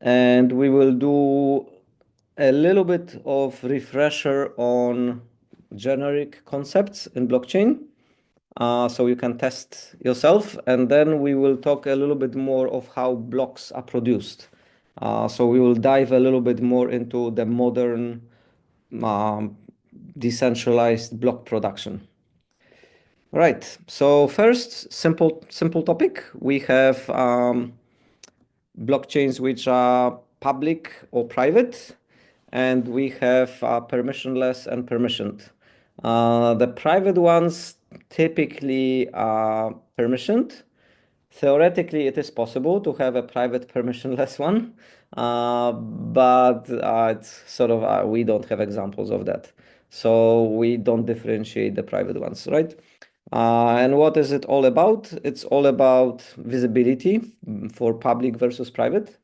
and we will do a little bit of refresher on generic concepts in blockchain. So you can test yourself, and then we will talk a little bit more of how blocks are produced. So we will dive a little bit more into the modern um, decentralized block production. Right. So first, simple topic. We have blockchains which are public or private, and we have permissionless and permissioned. The private ones typically are permissioned. Theoretically, it is possible to have a private permissionless one, but it's sort of we don't have examples of that. So we don't differentiate the private ones, right? And what is it all about? It's all about visibility for public versus private.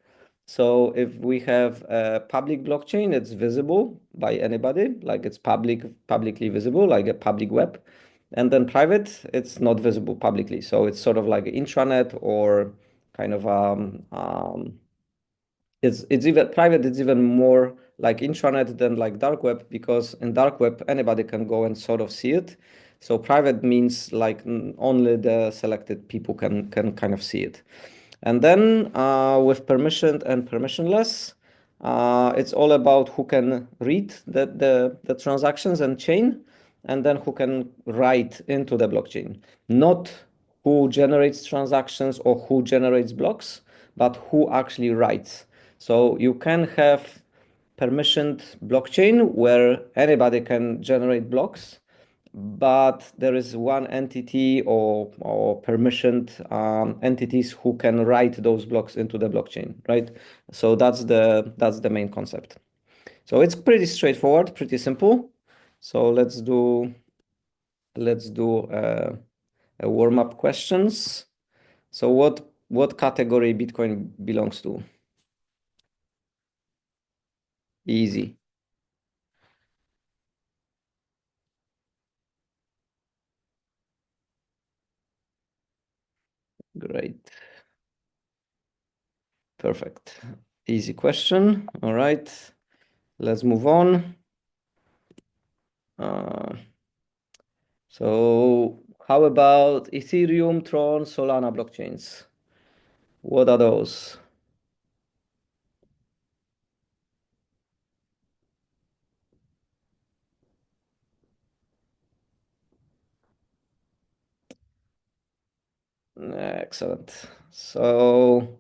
So if we have a public blockchain, it's visible by anybody, like it's publicly visible, like a public web. And then private, it's not visible publicly. So it's sort of like an intranet or kind of it's even private, it's even more like intranet than like dark web, because in dark web anybody can go and sort of see it. So private means like only the selected people can kind of see it. And then with permissioned and permissionless, it's all about who can read the transactions and chain, and then who can write into the blockchain. Not who generates transactions or who generates blocks, but who actually writes. So you can have permissioned blockchain where anybody can generate blocks, but there is one entity or permissioned entities who can write those blocks into the blockchain, right? So that's the main concept. So it's pretty straightforward, pretty simple. So let's do a warm-up questions. So what category Bitcoin belongs to? Easy. Great. Perfect. Easy question. All right. Let's move on. Uh, so how about Ethereum, Tron, Solana blockchains? What are those? Excellent. So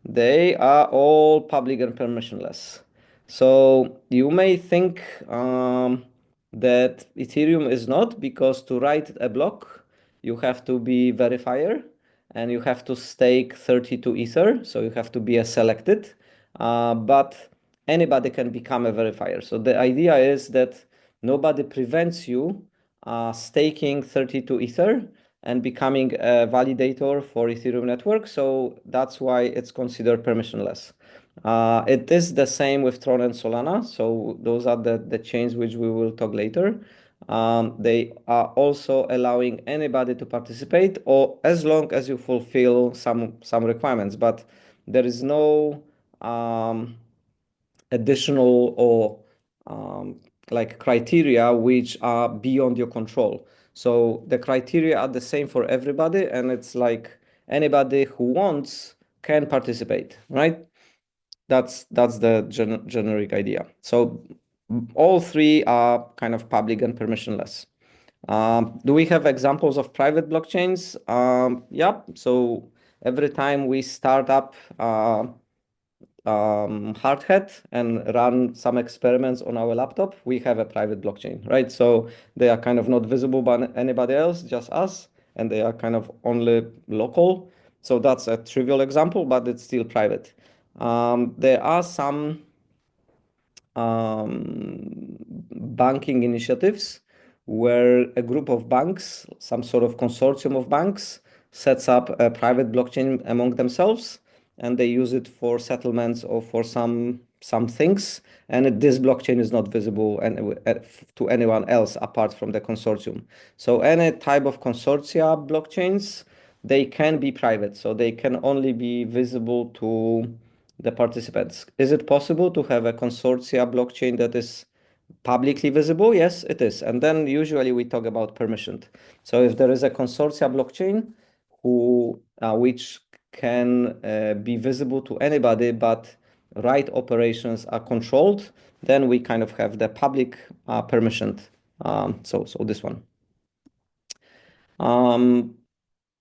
they are all public and permissionless. So you may think that Ethereum is not, because to write a block, you have to be verifier and you have to stake 32 Ether. So you have to be a selected, but anybody can become a verifier. So the idea is that nobody prevents you staking 32 Ether and becoming a validator for Ethereum network. So that's why it's considered permissionless. It is the same with Tron and Solana. So those are the chains which we will talk later. They are also allowing anybody to participate, or as long as you fulfill some requirements. But there is no additional or like criteria which are beyond your control. So the criteria are the same for everybody, and it's like anybody who wants can participate, right? That's the generic idea. So all three are kind of public and permissionless. Do we have examples of private blockchains? Yeah. So every time we start up hard hat and run some experiments on our laptop, we have a private blockchain, right? So they are kind of not visible by anybody else, just us, and they are kind of only local. So that's a trivial example, but it's still private. There are some banking initiatives where a group of banks, some sort of consortium of banks, sets up a private blockchain among themselves, and they use it for settlements or for some things. And this blockchain is not visible to anyone else apart from the consortium. So any type of consortia blockchains, they can be private, so they can only be visible to the participants. Is it possible to have a consortia blockchain that is publicly visible? Yes, it is. And then usually we talk about permissioned. So if there is a consortia blockchain which can be visible to anybody, but right operations are controlled, then we kind of have the public permissioned. So this one.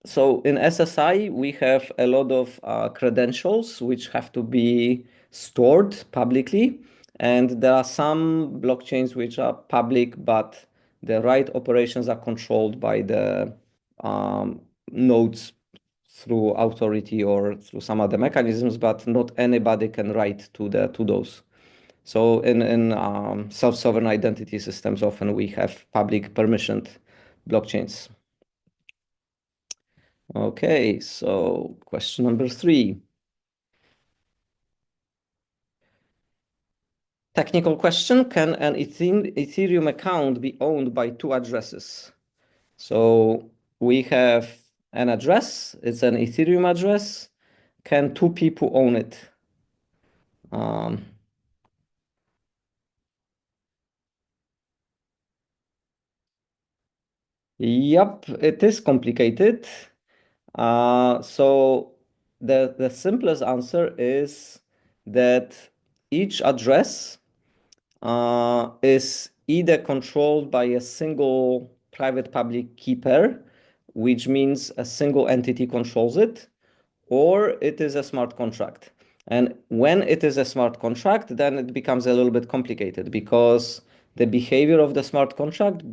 So in SSI, we have a lot of credentials which have to be stored publicly. And there are some blockchains which are public, but the right operations are controlled by the nodes through authority or through some other mechanisms, but not anybody can write to those. So in self-sovereign identity systems, often we have public permissioned blockchains. Okay, so question number 3. Technical question, can an Ethereum account be owned by 2 addresses? So we have an address, it's an Ethereum address. Can 2 people own it? Yep, it is complicated. So the simplest answer is that each address is either controlled by a single private public key pair, which means a single entity controls it, or it is a smart contract. And when it is a smart contract, then it becomes a little bit complicated because the behavior of the smart contract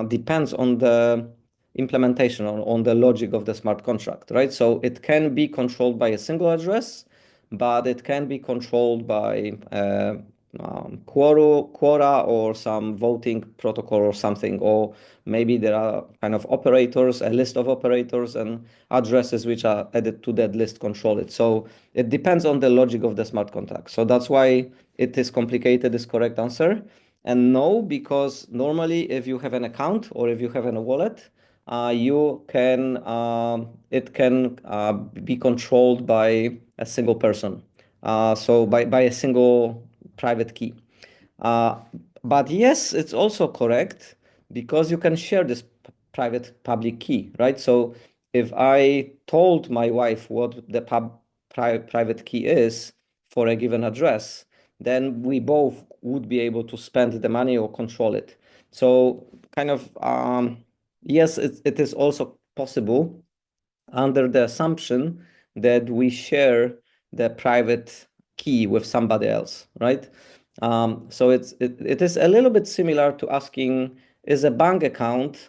depends on the implementation, on the logic of the smart contract, right? So it can be controlled by a single address, but it can be controlled by quora or some voting protocol or something, or maybe there are kind of operators, a list of operators, and addresses which are added to that list control it. So it depends on the logic of the smart contract. So that's why it is complicated, is correct answer. And no, because normally if you have an account or if you have a wallet, it can be controlled by a single person. So by a single private key. But yes, it's also correct because you can share this private public key, right? So if I told my wife what the private key is for a given address, then we both would be able to spend the money or control it. So kind of, yes, it is also possible under the assumption that we share the private key with somebody else, right? So it is a little bit similar to asking, is a bank account,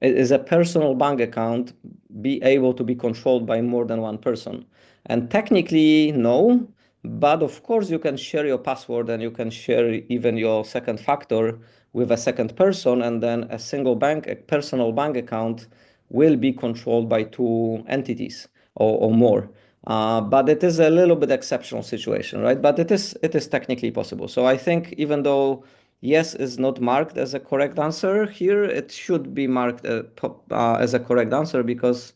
is a personal bank account be able to be controlled by more than one person? And technically, no, but of course you can share your password and you can share even your second factor with a second person, and then a personal bank account will be controlled by 2 entities or more. But it is a little bit exceptional situation, right? But it is technically possible. So I think even though yes is not marked as a correct answer here, it should be marked as a correct answer because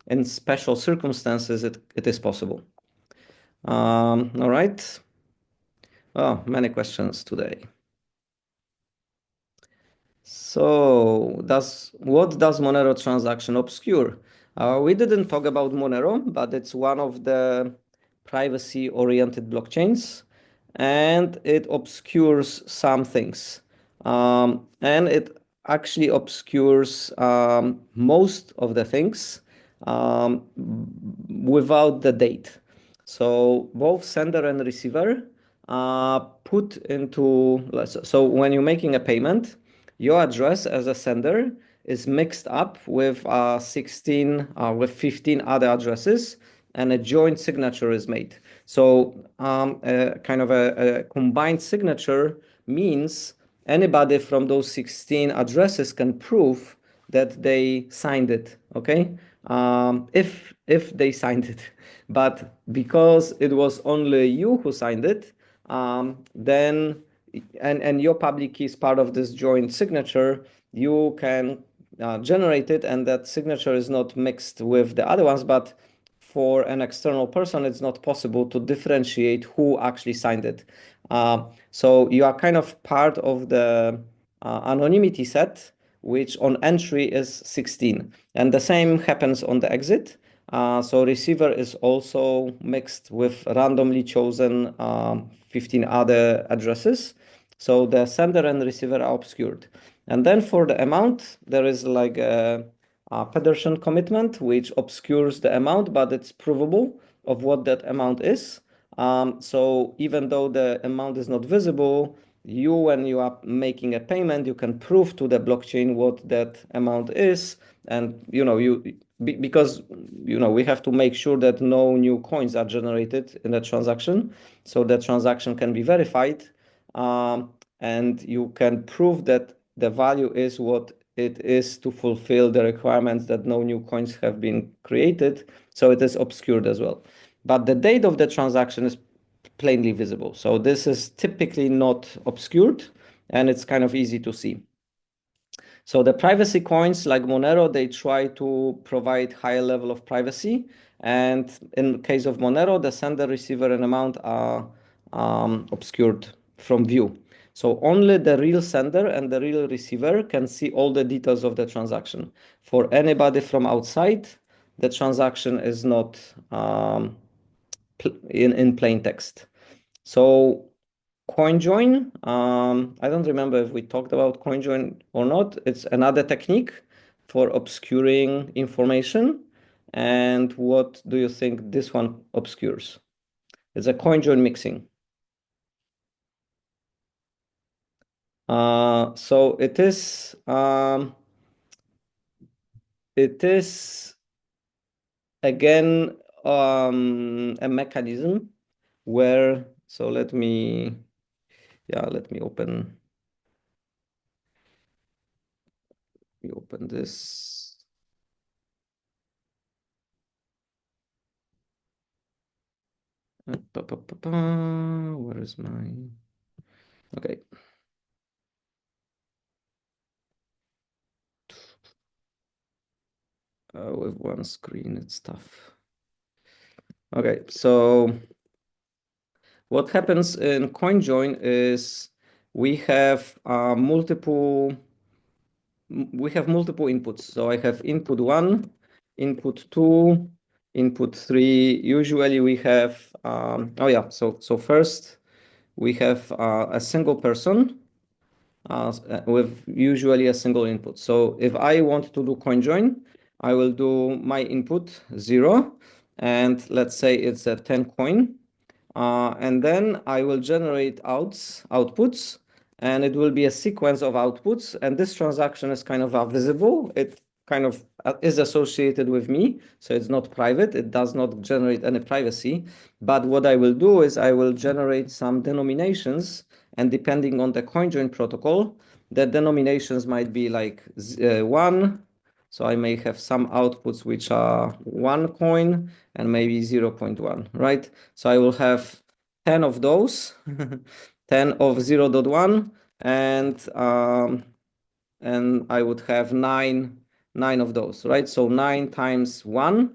in special circumstances it is possible. All right. Oh, many questions today. So what does Monero transaction obscure? We didn't talk about Monero, but it's one of the privacy-oriented blockchains, and it obscures some things. And it actually obscures most of the things without the date. So both sender and receiver put into, so when you're making a payment, your address as a sender is mixed up with 15 other addresses, and a joint signature is made. So kind of a combined signature means anybody from those 16 addresses can prove that they signed it, okay? If they signed it. But because it was only you who signed it, then and your public key is part of this joint signature, you can generate it, and that signature is not mixed with the other ones, but for an external person, it's not possible to differentiate who actually signed it. So you are kind of part of the anonymity set, which on entry is 16. And the same happens on the exit. So receiver is also mixed with randomly chosen 15 other addresses. So the sender and receiver are obscured. And then for the amount, there is like a Pedersen commitment, which obscures the amount, but it's provable of what that amount is. So even though the amount is not visible, when you are making a payment, you can prove to the blockchain what that amount is. And, because, we have to make sure that no new coins are generated in the transaction. So the transaction can be verified. And you can prove that the value is what it is to fulfill the requirements that no new coins have been created. So it is obscured as well. But the date of the transaction is plainly visible. So this is typically not obscured, and it's kind of easy to see. So the privacy coins like Monero, they try to provide higher level of privacy. And in case of Monero, the sender, receiver, and amount are obscured from view. So only the real sender and the real receiver can see all the details of the transaction. For anybody from outside, the transaction is not in plain text. So CoinJoin, I don't remember if we talked about CoinJoin or not. It's another technique for obscuring information. And what do you think this one obscures? It's a CoinJoin mixing. So it is again a mechanism where, so let me open this. Where is my, okay. With one screen, it's tough. Okay, so what happens in CoinJoin is we have multiple inputs. So I have input 1, input 2, input 3. Usually we have so first we have a single person with usually a single input. So if I want to do CoinJoin, I will do my input 0, and let's say it's a 10 coin. And then I will generate outputs, and it will be a sequence of outputs. And this transaction is kind of visible. It kind of is associated with me. So it's not private. It does not generate any privacy. But what I will do is I will generate some denominations. And depending on the CoinJoin protocol, the denominations might be like 1. So I may have some outputs which are 1 coin and maybe 0.1, right? So I will have 10 of those, 10 of 0.1, and I would have nine of those, right? So 9 times 1,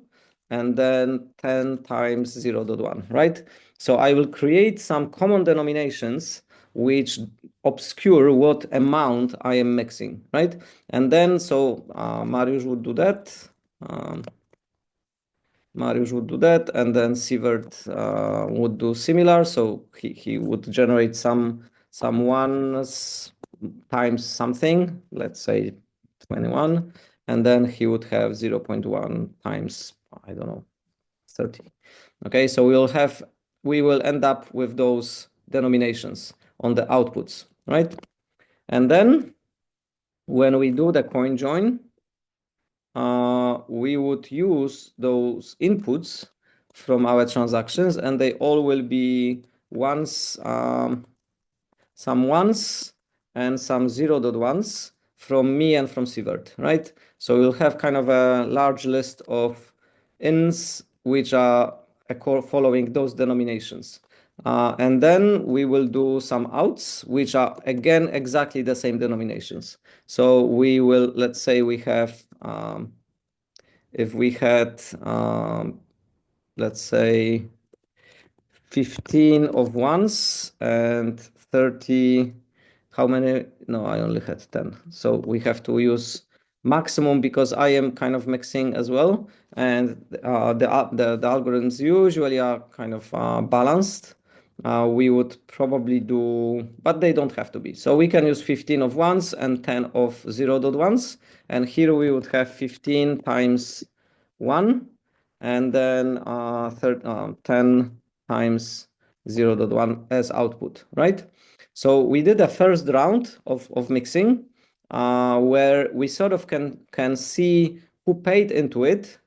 and then 10 times 0.1, right? So I will create some common denominations which obscure what amount I am mixing, right? And then, so Mariusz would do that. Mariusz would do that, and then Sievert would do similar. So he would generate some ones times something, let's say 21, and then he would have 0.1 times, I don't know, 30. Okay, so we will end up with those denominations on the outputs, right? And then when we do the coin join, we would use those inputs from our transactions, and they all will be ones, some ones and some 0.1s from me and from Sievert, right? So we'll have kind of a large list of ins which are following those denominations. And then we will do some outs, which are again exactly the same denominations. So we will, let's say we have, if we had let's say 15 of ones and 30. How many? No, I only had 10. So we have to use maximum because I am kind of mixing as well. And the algorithms usually are kind of balanced. We would probably do, but they don't have to be. So we can use 15 of ones and 10 of 0.1s. And here we would have 15 times 1 and then 10 times 0.1 as output, right? So we did a first round of mixing where we sort of can see who paid into it,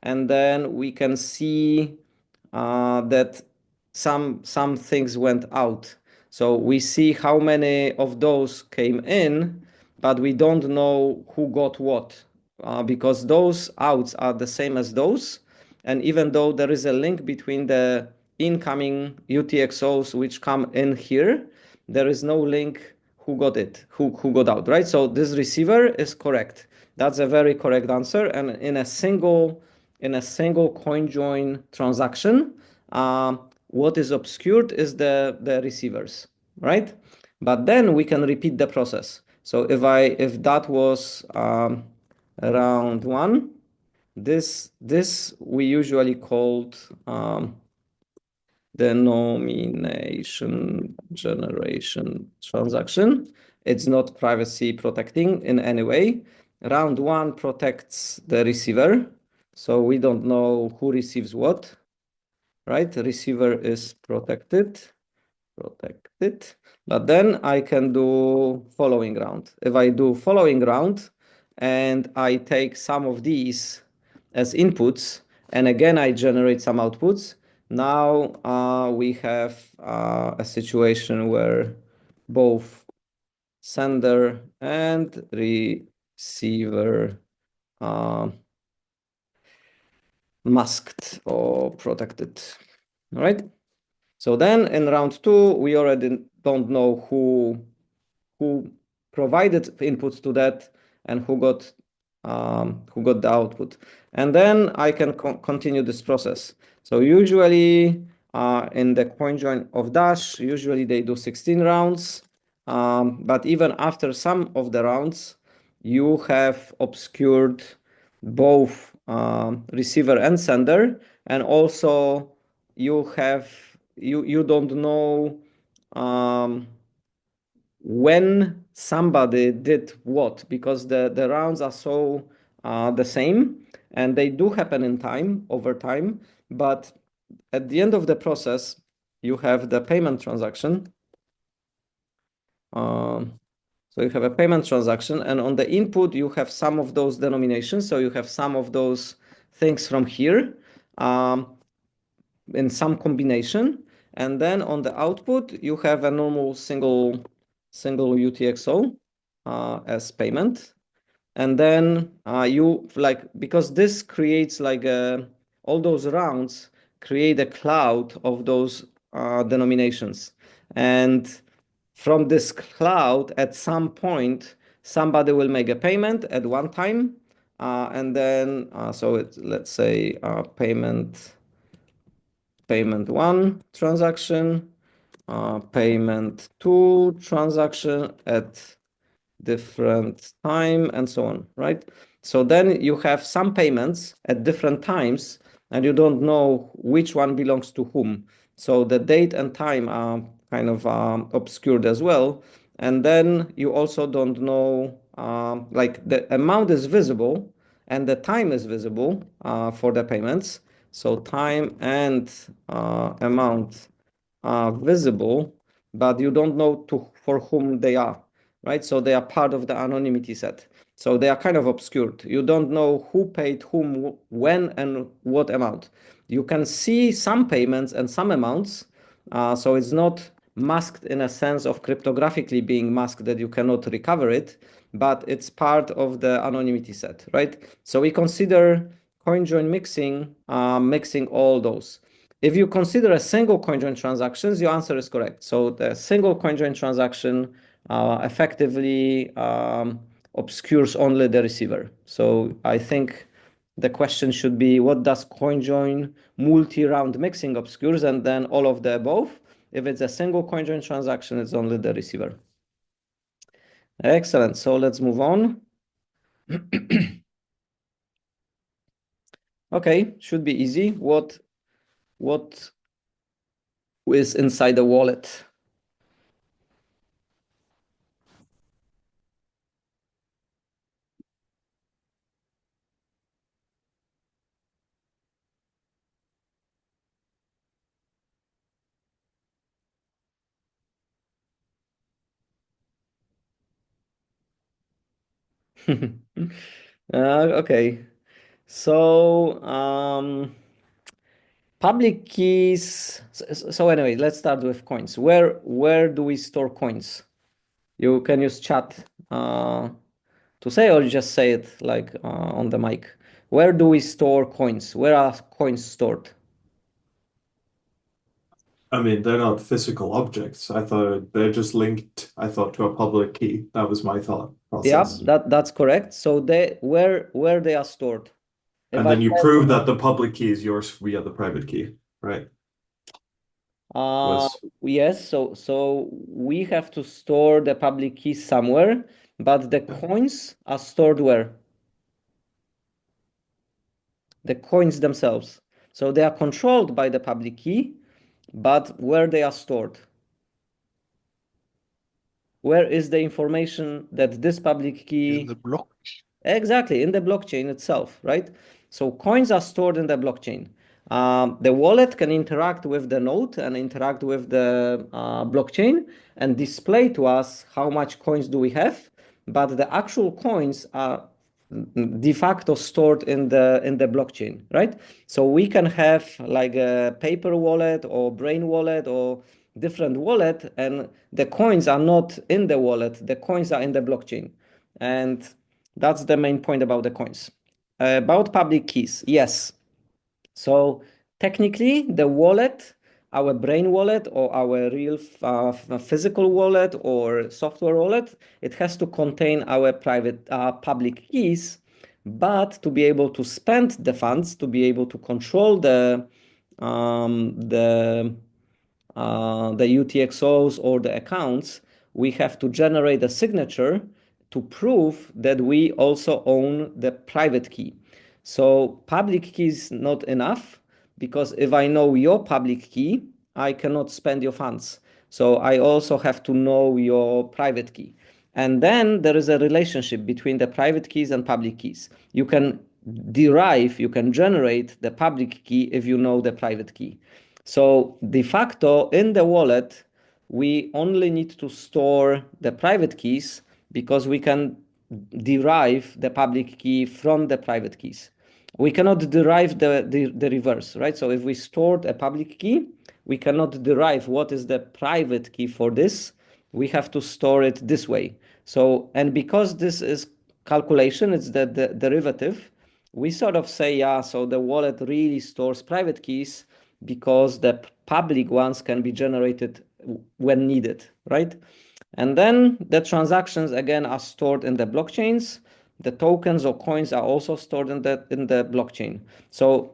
and then we can see that some things went out. So we see how many of those came in, but we don't know who got what because those outs are the same as those. And even though there is a link between the incoming UTXOs which come in here, there is no link who got it, who got out, right? So this receiver is correct. That's a very correct answer. And in a single coin join transaction, what is obscured is the receivers, right? But then we can repeat the process. So if that was round one, this we usually called denomination generation transaction. It's not privacy protecting in any way. Round one protects the receiver, so we don't know who receives what, right? The receiver is protected. But then I can do following round. If I do following round and I take some of these as inputs, and again I generate some outputs, now we have a situation where both sender and receiver are masked or protected. All right. So then in round two, we already don't know who provided inputs to that and who got the output. And then I can continue this process. So usually in the coin join of Dash, usually they do 16 rounds. But even after some of the rounds, you have obscured both receiver and sender, and also you don't know when somebody did what, because the rounds are so the same, and they do happen in time over time, but at the end of the process you have the payment transaction. So you have a payment transaction, and on the input you have some of those denominations, so you have some of those things from here in some combination, and then on the output you have a normal single UTXO as payment, and then you like, because this creates like all those rounds create a cloud of those denominations, and from this cloud at some point somebody will make a payment at one time, and then so it's, let's say payment one transaction, payment two transaction at different time, and so on, right? So then you have some payments at different times, and you don't know which one belongs to whom. So the date and time are kind of obscured as well. And then you also don't know, like the amount is visible and the time is visible for the payments. So time and amount are visible, but you don't know for whom they are, right? So they are part of the anonymity set. So they are kind of obscured. You don't know who paid whom, when, and what amount. You can see some payments and some amounts. So it's not masked in a sense of cryptographically being masked that you cannot recover it, but it's part of the anonymity set, right? So we consider coin join mixing, mixing all those. If you consider a single coin join transactions, your answer is correct. So the single coin join transaction effectively obscures only the receiver. So I think the question should be, what does CoinJoin multi-round mixing obscures, and then all of the above. If it's a single CoinJoin transaction, it's only the receiver. Excellent. So let's move on. Okay, should be easy. What is inside the wallet? Okay. So public keys. So anyway, let's start with coins. Where do we store coins? You can use chat to say, or you just say it like on the mic. Where do we store coins? Where are coins stored? I mean, they're not physical objects. I thought they're just linked, I thought, to a public key. That was my thought Yeah, process. that's correct. So where they are stored. If And I then you said prove that the public key is yours via the private key, right? Uh, Was yes, so we have to store the public keys somewhere, but the yeah. coins are stored where? The coins themselves. So they are controlled by the public key, but where they are stored? Where is the information that this public in key? the block. Exactly, in the blockchain itself, right? So coins are stored in the blockchain. The wallet can interact with the node and interact with the blockchain and display to us how much coins do we have, but the actual coins are de facto stored in the blockchain, right? So we can have like a paper wallet or brain wallet or different wallet, and the coins are not in the wallet, the coins are in the blockchain. And that's the main point about the coins. About public keys, yes. So technically, the wallet, our brain wallet or our real physical wallet or software wallet, it has to contain our private public keys. But to be able to spend the funds, to be able to control um, the the UTXOs or the accounts, we have to generate a signature to prove that we also own the private key. So public key is not enough, because if I know your public key, I cannot spend your funds. So I also have to know your private key. And then there is a relationship between the private keys and public keys. You can you can generate the public key if you know the private key. So de facto in the wallet, we only need to store the private keys because we can derive the public key from the private keys. We cannot derive the reverse, right? So if we stored a public key, we cannot derive what is the private key for this. We have to store it this way. So, and because this is calculation, it's the derivative, we sort of say, yeah, so the wallet really stores private keys because the public ones can be generated when needed, right? And then the transactions again are stored in the blockchains. The tokens or coins are also stored in the blockchain. So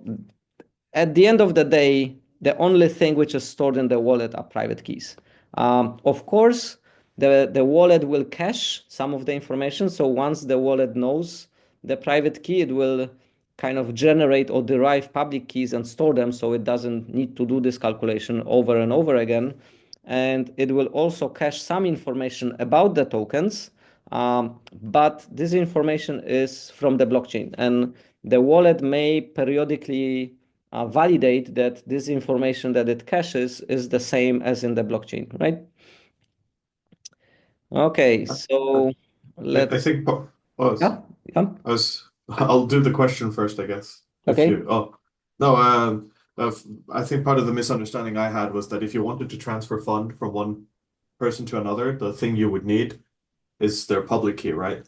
at the end of the day, the only thing which is stored in the wallet are private keys. Of course, the wallet will cache some of the information. So once the wallet knows the private key, it will kind of generate or derive public keys and store them, so it doesn't need to do this calculation over and over again. And it will also cache some information about the tokens, but this information is from the blockchain, and the wallet may periodically validate that this information that it caches is the same as in the blockchain, right? Okay, I, so I let's, think oh, yeah, yeah, I'll do the question first, I guess. If okay, you no, I think part of the misunderstanding I had was that if you wanted to transfer fund from one person to another, the thing you would need is their public key, right?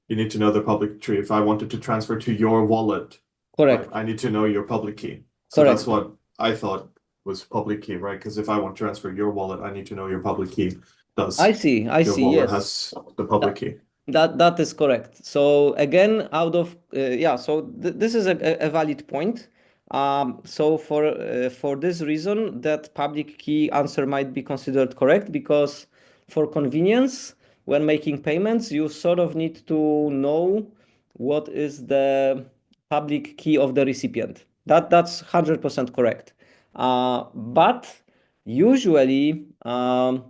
You need to know the public key. If I wanted to transfer to your wallet, right, correct, I need to know your public key. So that's correct. what I thought was public key, right? Because if I want to transfer your wallet, I need to know your public key. Thus, I your see, wallet yes. has the public key. That is correct. So again, out of yeah, so this is a valid point. So for this reason, that public key answer might be considered correct because for convenience, when making payments, you sort of need to know what is the public key of the recipient. That's 100% correct. But usually, I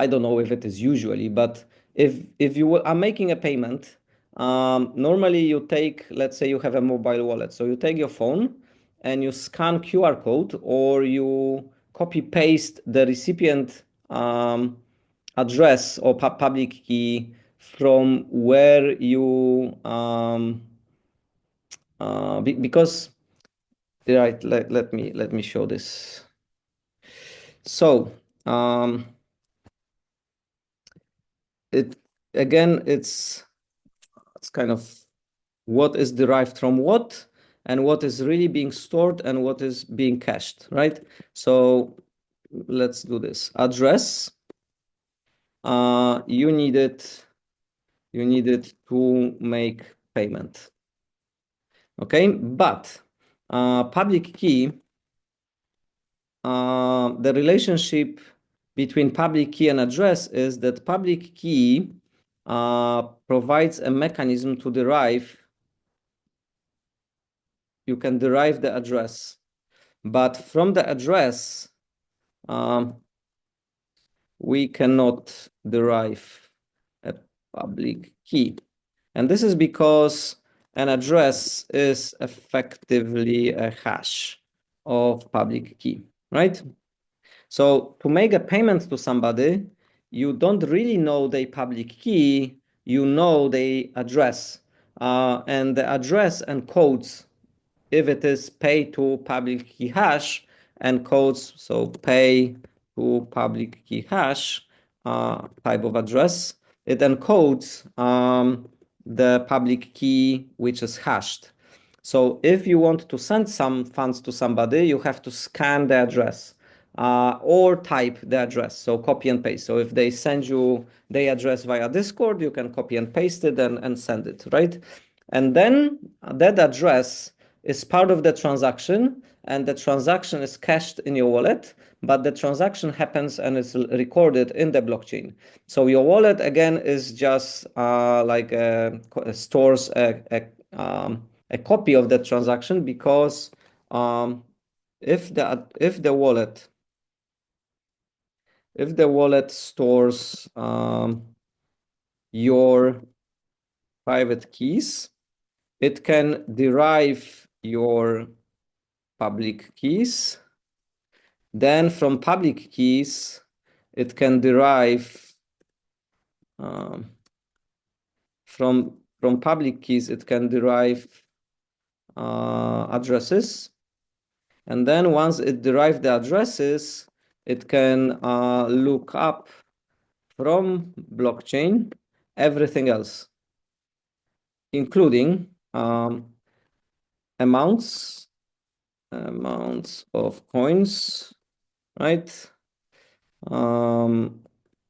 don't know if it is usually, but if you are making a payment, normally you take, let's say you have a mobile wallet, so you take your phone and you scan QR code or you copy paste the recipient address or public key from where you because right, let me show this. So it again, it's kind of what is derived from what and what is really being stored and what is being cached, right? So let's do this. Address, you need it to make payment. Okay, but public key, the relationship between public key and address is that public key provides a mechanism to derive. You can derive the address, but from the address, we cannot derive a public key. And this is because an address is effectively a hash of public key, right? So to make a payment to somebody, you don't really know their public key, you know their address. And the address encodes if it is pay to public key hash encodes, so pay to public key hash type of address, it encodes the public key which is hashed. So if you want to send some funds to somebody, you have to scan the address or type the address. So copy and paste. So if they send you their address via Discord, you can copy and paste it and send it, right? And then that address is part of the transaction, and the transaction is cached in your wallet, but the transaction happens and is recorded in the blockchain. So your wallet again is just stores a copy of that transaction because if the wallet stores your private keys, it can derive your public keys. Then from public keys, it can derive from public keys, it can derive addresses. And then once it derives the addresses, it can look up from blockchain everything else, including amounts of coins, right?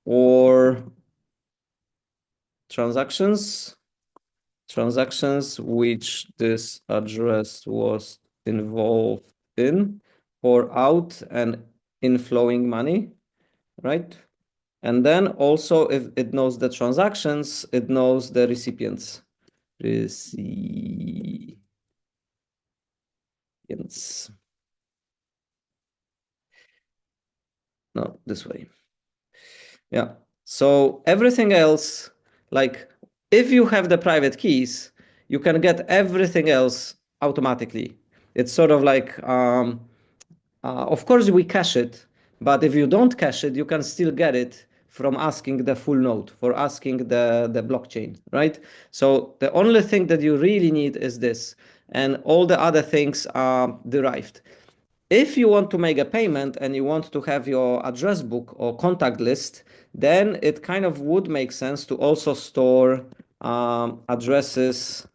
Or transactions which this address was involved in, or out and inflowing money, right? And then also if it knows the transactions, it knows the recipients. No, this way. Yeah. So everything else, like if you have the private keys, you can get everything else automatically. It's sort of like, of course, we cache it, but if you don't cache it, you can still get it from asking the full node, for asking the blockchain, right? So the only thing that you really need is this, and all the other things are derived. If you want to make a payment and you want to have your address book or contact list, then it kind of would make sense to also store addresses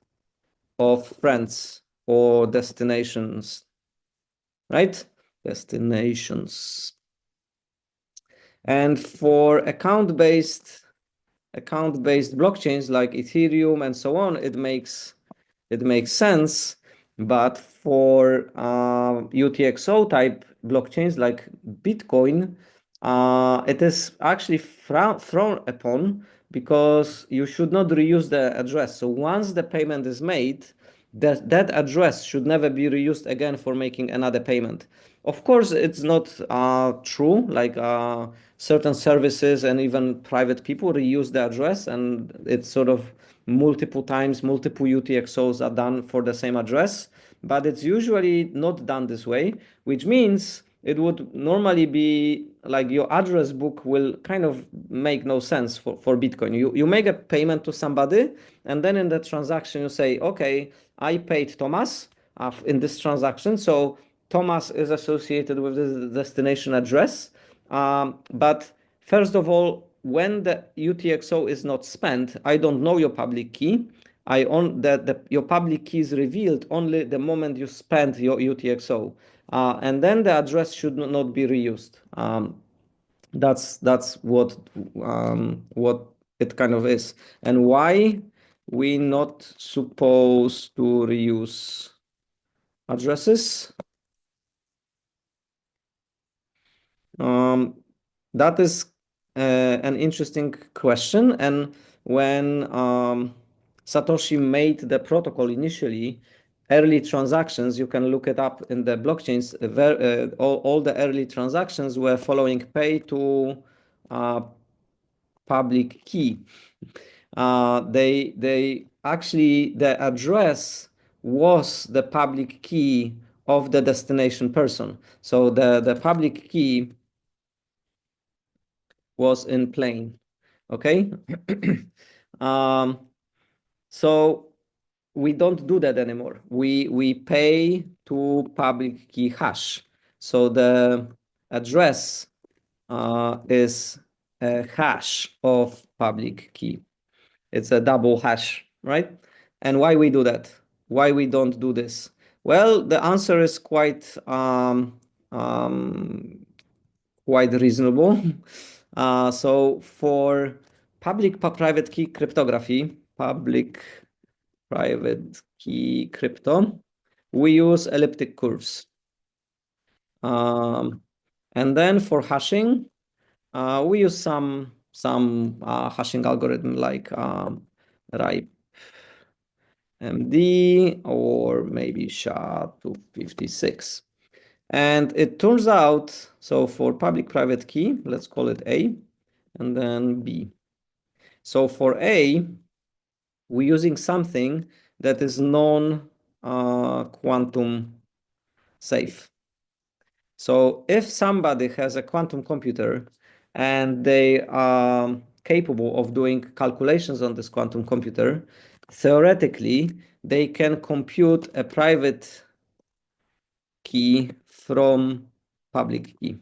of friends or destinations, right? Destinations. And for account-based blockchains like Ethereum and so on, it makes sense. But for UTXO type blockchains like Bitcoin, it is actually frowned upon because you should not reuse the address. So once the payment is made, that address should never be reused again for making another payment. Of course, it's not true. Like certain services and even private people reuse the address, and it's sort of multiple times, multiple UTXOs are done for the same address. But it's usually not done this way, which means it would normally be like your address book will kind of make no sense for Bitcoin. You make a payment to somebody, and then in the transaction you say, okay, I paid Thomas in this transaction, so Thomas is associated with this destination address. But first of all, when the UTXO is not spent, I don't know your public key. Your public key is revealed only the moment you spend your UTXO, and then the address should not be reused. That's what it kind of is, and why we not supposed to reuse addresses. That is an interesting question. And when Satoshi made the protocol initially, early transactions, you can look it up in the blockchains, all the early transactions were following pay to public key. They actually, the address was the public key of the destination person. So the public key was in plain. Okay. So we don't do that anymore. We pay to public key hash. So the address is a hash of public key. It's a double hash, right? And why we do that? Why we don't do this? Well, the answer is quite reasonable. So for public-private key cryptography, public-private key crypto, we use elliptic curves. And then for hashing, we use some hashing algorithm like RIPE MD or maybe SHA-256. And it turns out, so for public-private key, let's call it A, and then B. So for A, we're using something that is non-quantum safe. So if somebody has a quantum computer and they are capable of doing calculations on this quantum computer, theoretically, they can compute a private key from public key.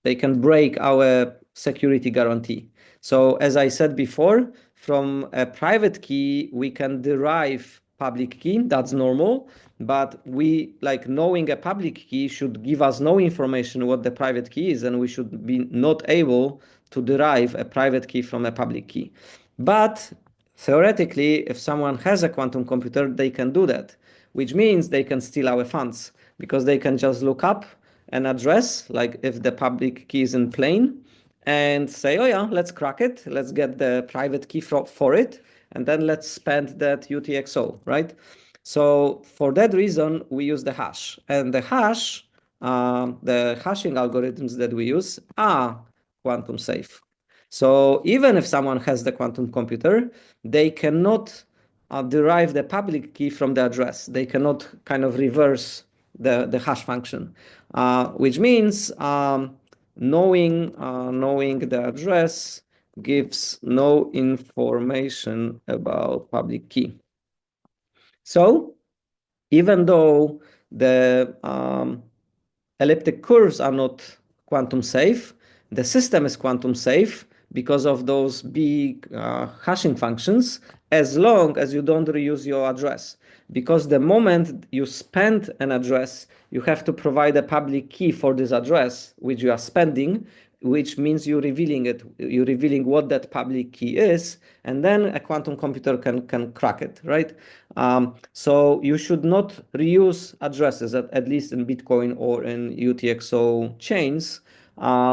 They can break our security guarantee. So as I said before, from a private key, we can derive public key. That's normal. But we like knowing a public key should give us no information what the private key is, and we should be not able to derive a private key from a public key. But theoretically, if someone has a quantum computer, they can do that, which means they can steal our funds because they can just look up an address, like if the public key is in plain, and say, oh yeah, let's crack it. Let's get the private key for it, and then let's spend that UTXO, right? So for that reason, we use the hash. And the hash, the hashing algorithms that we use are quantum safe. So even if someone has the quantum computer, they cannot derive the public key from the address. They cannot kind of reverse the hash function, which means knowing the address gives no information about public key. So even though the elliptic curves are not quantum safe, the system is quantum safe because of those big hashing functions, as long as you don't reuse your address. Because the moment you spend an address, you have to provide a public key for this address, which you are spending, which means you're revealing it. You're revealing what that public key is, and then a quantum computer can crack it, right? So you should not reuse addresses, at least in Bitcoin or in UTXO chains,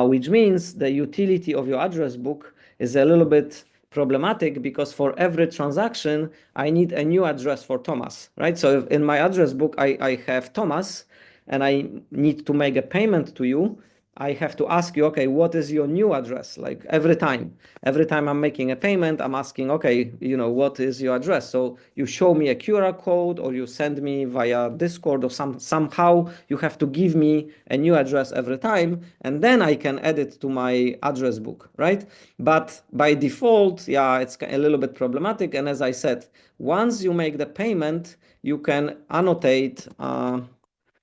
which means the utility of your address book is a little bit problematic, because for every transaction, I need a new address for Thomas, right? So if in my address book, I have Thomas, and I need to make a payment to you, I have to ask you, okay, what is your new address? Like every time I'm making a payment, I'm asking, okay, what is your address? So you show me a QR code, or you send me via Discord, or somehow you have to give me a new address every time, and then I can add it to my address book, right? But by default, yeah, it's a little bit problematic. And as I said, once you make the payment, you can annotate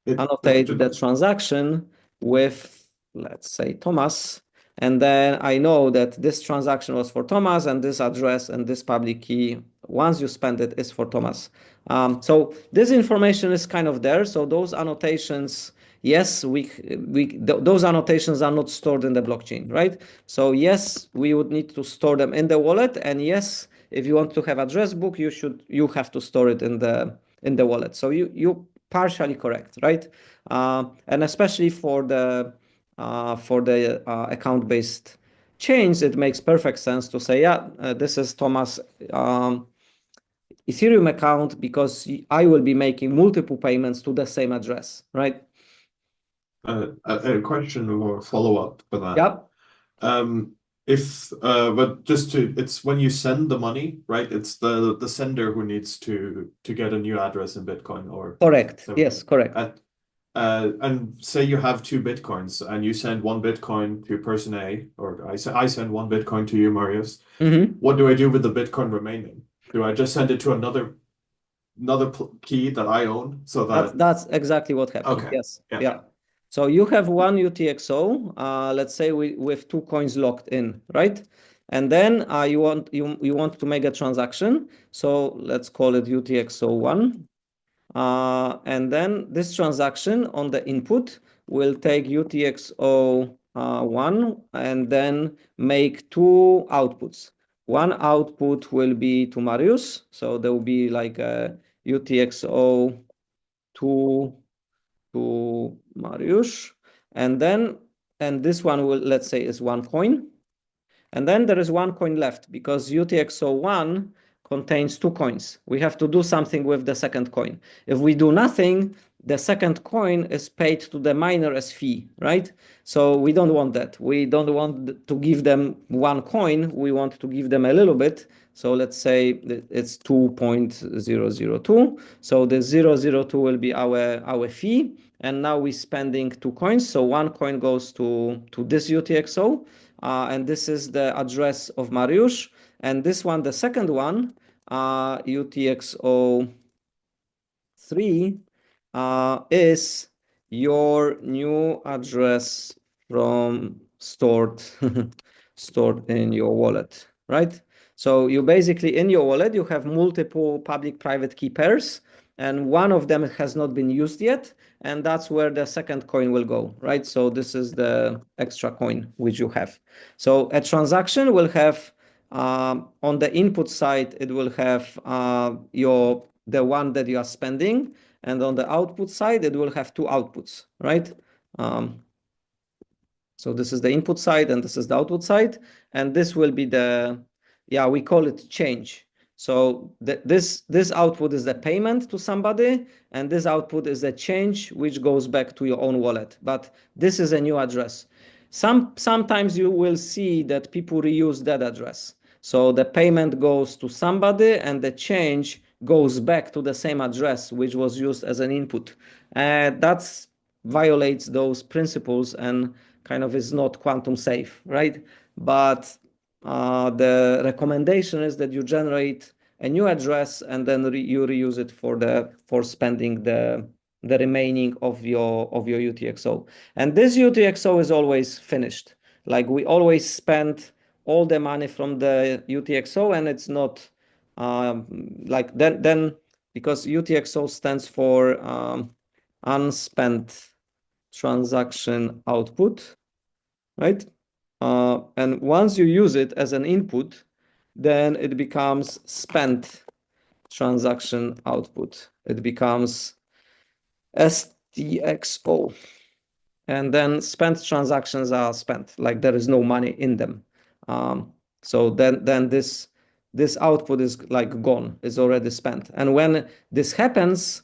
the transaction with, let's say, Thomas. And then I know that this transaction was for Thomas, and this address and this public key, once you spend it, is for Thomas. So this information is kind of there. So those annotations, yes, those annotations are not stored in the blockchain, right? So yes, we would need to store them in the wallet. And yes, if you want to have address book, you have to store it in the wallet. So you partially correct, right? And especially for the account-based chains, it makes perfect sense to say, yeah, this is Thomas Ethereum account, because I will be making multiple payments to the same address, right? A question or follow-up for that. Yep. But it's when you send the money, right? It's the sender who needs to get a new address in Bitcoin, or Correct. Yes, correct. and say you have 2 Bitcoins, and you send 1 Bitcoin to person A, or I send 1 Bitcoin to you, Marius. What do I do with the Bitcoin remaining? Do I just send it to another key that I own, so that's exactly what happened. Okay. Yes. Yeah. So you have one UTXO, let's say with 2 coins locked in, right? And then you want to make a transaction. So let's call it UTXO1. And then this transaction on the input will take UTXO1 and then make 2 outputs. One output will be to Marius. So there will be like a UTXO2 to Marius. And this one will, let's say, is 1 coin. And then there is 1 coin left, because UTXO1 contains 2 coins. We have to do something with the second coin. If we do nothing, the second coin is paid to the miner as fee, right? So we don't want that. We don't want to give them 1 coin. We want to give them a little bit. So let's say it's 2.002. So the 002 will be our fee. And now we're spending 2 coins. So 1 coin goes to this UTXO. And this is the address of Mariusz. And this one, the second one, UTXO3, is your new address from stored in your wallet, right? So you basically, in your wallet, you have multiple public-private key pairs, and one of them has not been used yet, and that's where the second coin will go, right? So this is the extra coin which you have. So a transaction will have, on the input side, it will have the one that you are spending, and on the output side, it will have 2 outputs, right? So this is the input side, and this is the output side, and this will be we call it change. So this output is the payment to somebody, and this output is the change which goes back to your own wallet. But this is a new address. Sometimes you will see that people reuse that address. So the payment goes to somebody, and the change goes back to the same address which was used as an input. That violates those principles and kind of is not quantum safe, right? But the recommendation is that you generate a new address, and then you reuse it for spending the remaining of your UTXO. And this UTXO is always finished. Like we always spend all the money from the UTXO, and it's not like then because UTXO stands for unspent transaction output, right? And once you use it as an input, then it becomes spent transaction output. It becomes STXO. And then spent transactions are spent, like there is no money in them. So then this output is like gone, is already spent. And when this happens,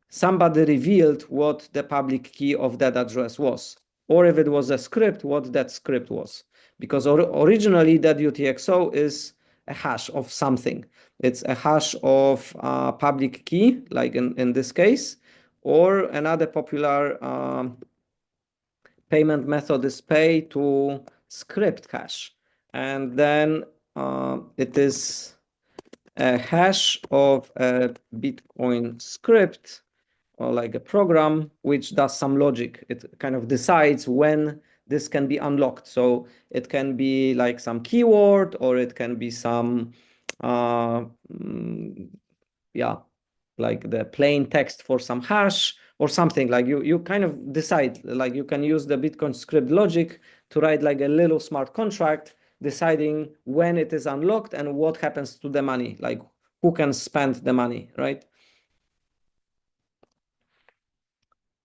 somebody revealed what the public key of that address was, or if it was a script, what that script was. Because originally that UTXO is a hash of something. It's a hash of public key, like in this case, or another popular payment method is pay to script hash. And then it is a hash of a Bitcoin script or like a program which does some logic. It kind of decides when this can be unlocked. So it can be like some keyword, or it can be some, yeah, like the plain text for some hash or something. Like you kind of decide, like you can use the Bitcoin script logic to write like a little smart contract deciding when it is unlocked and what happens to the money, like who can spend the money, right?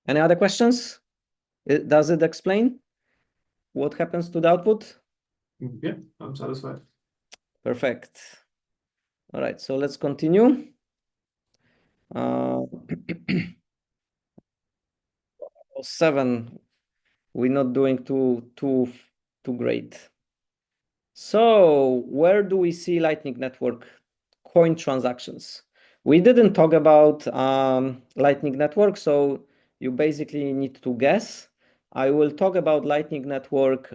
Any other questions? Does it explain what happens to the output? Yeah, I'm satisfied. Perfect. All right, so let's continue. Uh, 7, we're not doing too great. So where do we see Lightning Network coin transactions? We didn't talk about Lightning Network, so you basically need to guess. I will talk about Lightning Network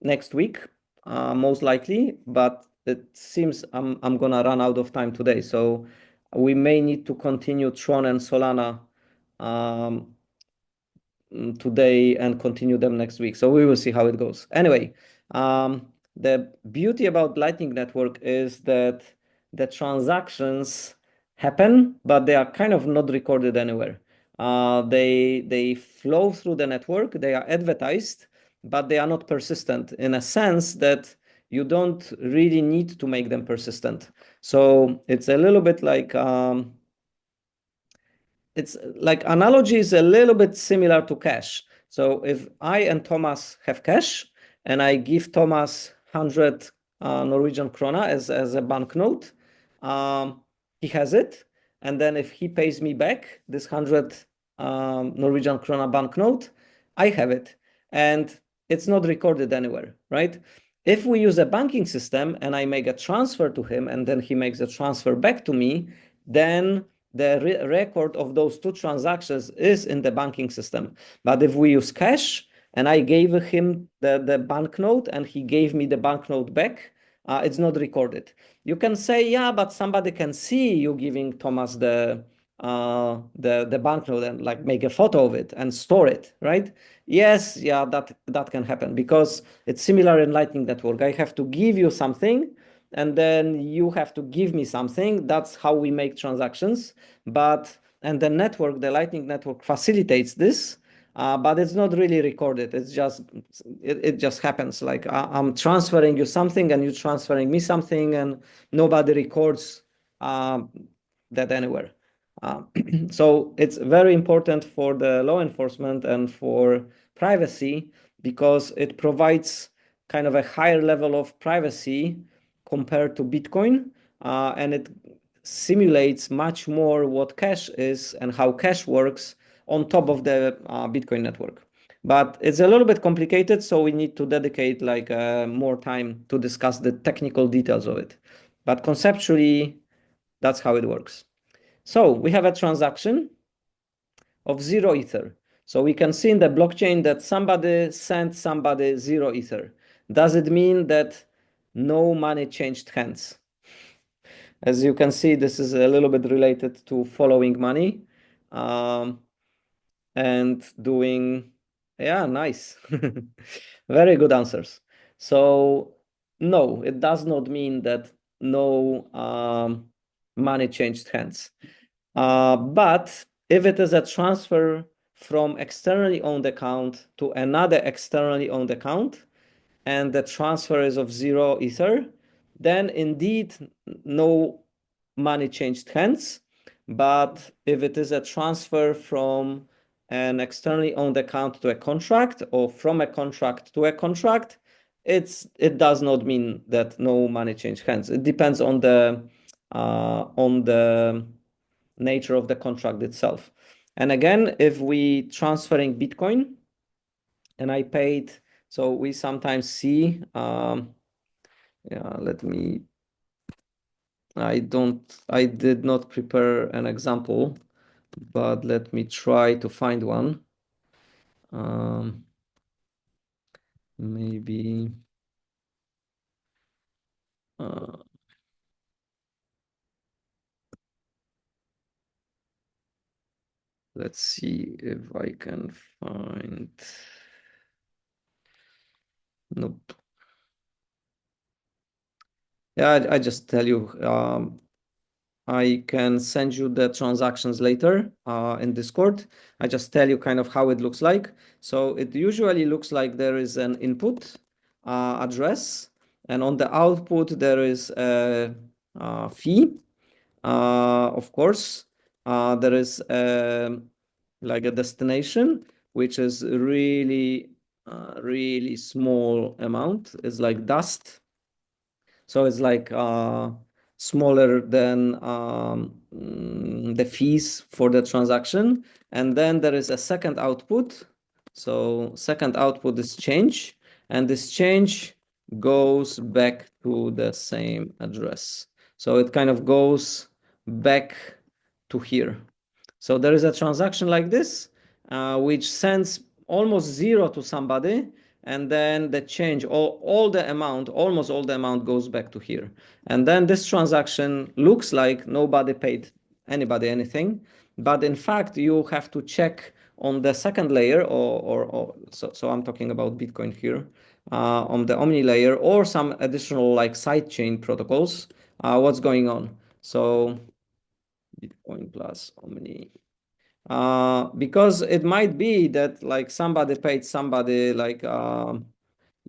next week, most likely, but it seems I'm gonna run out of time today, so we may need to continue Tron and Solana um, today and continue them next week. So we will see how it goes. Anyway, the beauty about Lightning Network is that the transactions happen, but they are kind of not recorded anywhere. They flow through the network, they are advertised, but they are not persistent in a sense that you don't really need to make them persistent. So it's a little bit like it's like analogy is a little bit similar to cash. So if I and Thomas have cash and I give Thomas 100 Norwegian krona as a banknote, he has it. And then if he pays me back this 100 Norwegian krona banknote, I have it. And it's not recorded anywhere, right? If we use a banking system and I make a transfer to him and then he makes a transfer back to me, then the record of those two transactions is in the banking system. But if we use cash and I gave him the banknote and he gave me the banknote back, it's not recorded. You can say, yeah, but somebody can see you giving Thomas the banknote and like make a photo of it and store it, right? Yes, yeah, that can happen because it's similar in Lightning Network. I have to give you something and then you have to give me something. That's how we make transactions. And the network, the Lightning Network facilitates this, but it's not really recorded. It just happens. Like I'm transferring you something and you're transferring me something and nobody records that anywhere. So it's very important for the law enforcement and for privacy because it provides kind of a higher level of privacy compared to Bitcoin, and it simulates much more what cash is and how cash works on top of the Bitcoin network. But it's a little bit complicated, so we need to dedicate like more time to discuss the technical details of it. But conceptually, that's how it works. So we have a transaction of 0 Ether. So we can see in the blockchain that somebody sent somebody 0 Ether. Does it mean that no money changed hands? As you can see, this is a little bit related to following money and doing, yeah, nice. Very good answers. So no, it does not mean that no money changed hands. But if it is a transfer from externally owned account to another externally owned account, and the transfer is of 0 Ether, then indeed no money changed hands. But if it is a transfer from an externally owned account to a contract, or from a contract to a contract, it does not mean that no money changed hands. It depends on the nature of the contract itself. And again, if we transferring Bitcoin and I paid, so we sometimes see, yeah, I did not prepare an example, but let me try to find one. Maybe, uh, let's see if I can find, nope. Yeah, I just tell you, I can send you the transactions later in Discord. I just tell you kind of how it looks like. So it usually looks like there is an input address, and on the output there is a fee. Of course, there is like a destination, which is really small amount. It's like dust. So it's like smaller than the fees for the transaction. And then there is a second output. So second output is change, and this change goes back to the same address. So it kind of goes back to here. So there is a transaction like this, which sends almost 0 to somebody, and then the change, all the amount, almost all the amount goes back to here. And then this transaction looks like nobody paid anybody anything, but in fact, you have to check on the second layer, so I'm talking about Bitcoin here, on the Omni layer, or some additional like sidechain protocols, what's going on. So Bitcoin plus Omni. Because it might be that like somebody paid somebody like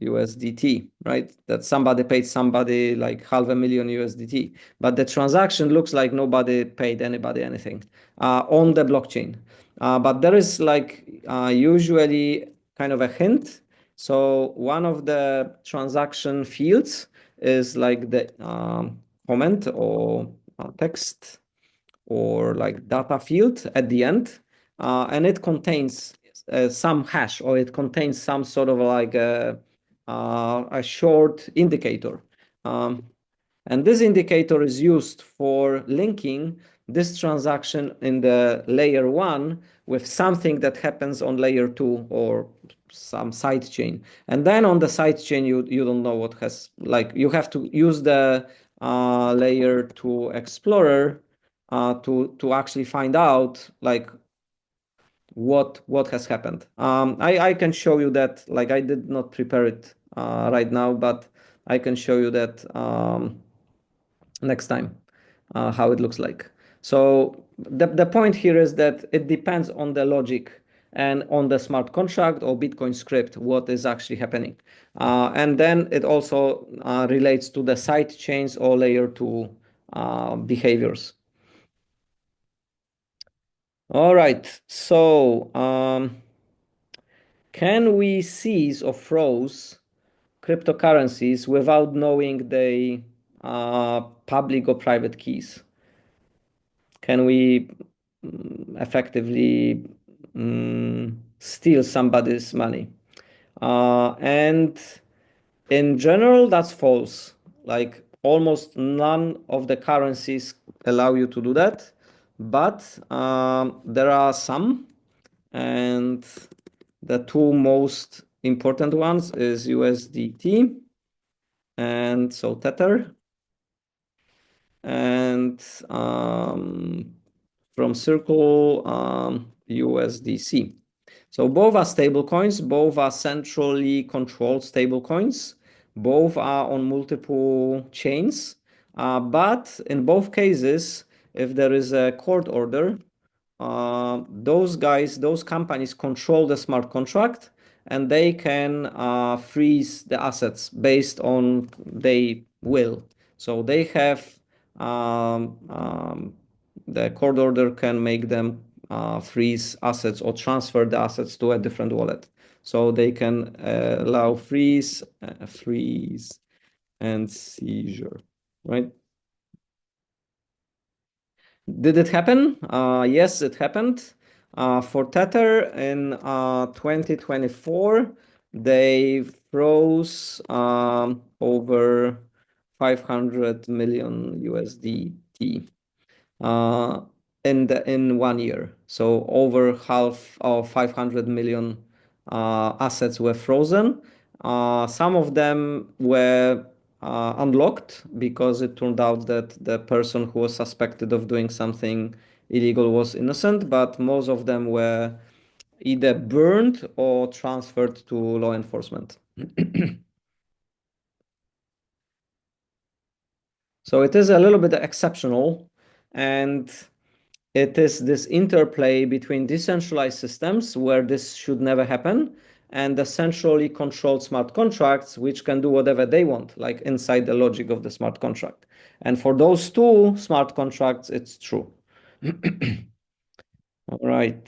USDT, right? That somebody paid somebody like $500,000 USDT, but the transaction looks like nobody paid anybody anything on the blockchain. But there is like usually kind of a hint. So one of the transaction fields is like the comment or text or like data field at the end, and it contains some hash, or it contains some sort of like a short indicator. And this indicator is used for linking this transaction in the layer 1 with something that happens on layer 2 or some side chain. And then on the side chain, you don't know what has, like, you have to use the layer 2 explorer to actually find out like what has happened. I can show you that, like, I did not prepare it right now, but I can show you that next time how it looks like. So the point here is that it depends on the logic and on the smart contract or Bitcoin script, what is actually happening. And then it also relates to the side chains or layer 2 behaviors. All right, so can we seize or froze cryptocurrencies without knowing the public or private keys? Can we effectively steal somebody's money? And in general, that's false. Like almost none of the currencies allow you to do that, but there are some, and the two most important ones is USDT and so Tether, and from Circle USDC. So both are stable coins, both are centrally controlled stable coins, both are on multiple chains, but in both cases, if there is a court order, those companies control the smart contract, and they can freeze the assets based on they will. So they have the court order can make them freeze assets or transfer the assets to a different wallet. So they can allow freeze and seizure, right? Did it happen? Yes, it happened. For Tether in 2024, they froze over 500 million USDT uh, in 1 year. So over half of 500 million assets were frozen. Some of them were unlocked because it turned out that the person who was suspected of doing something illegal was innocent, but most of them were either burned or transferred to law enforcement. So it is a little bit exceptional, and it is this interplay between decentralized systems where this should never happen and the centrally controlled smart contracts, which can do whatever they want, like inside the logic of the smart contract. And for those two smart contracts, it's true. All right.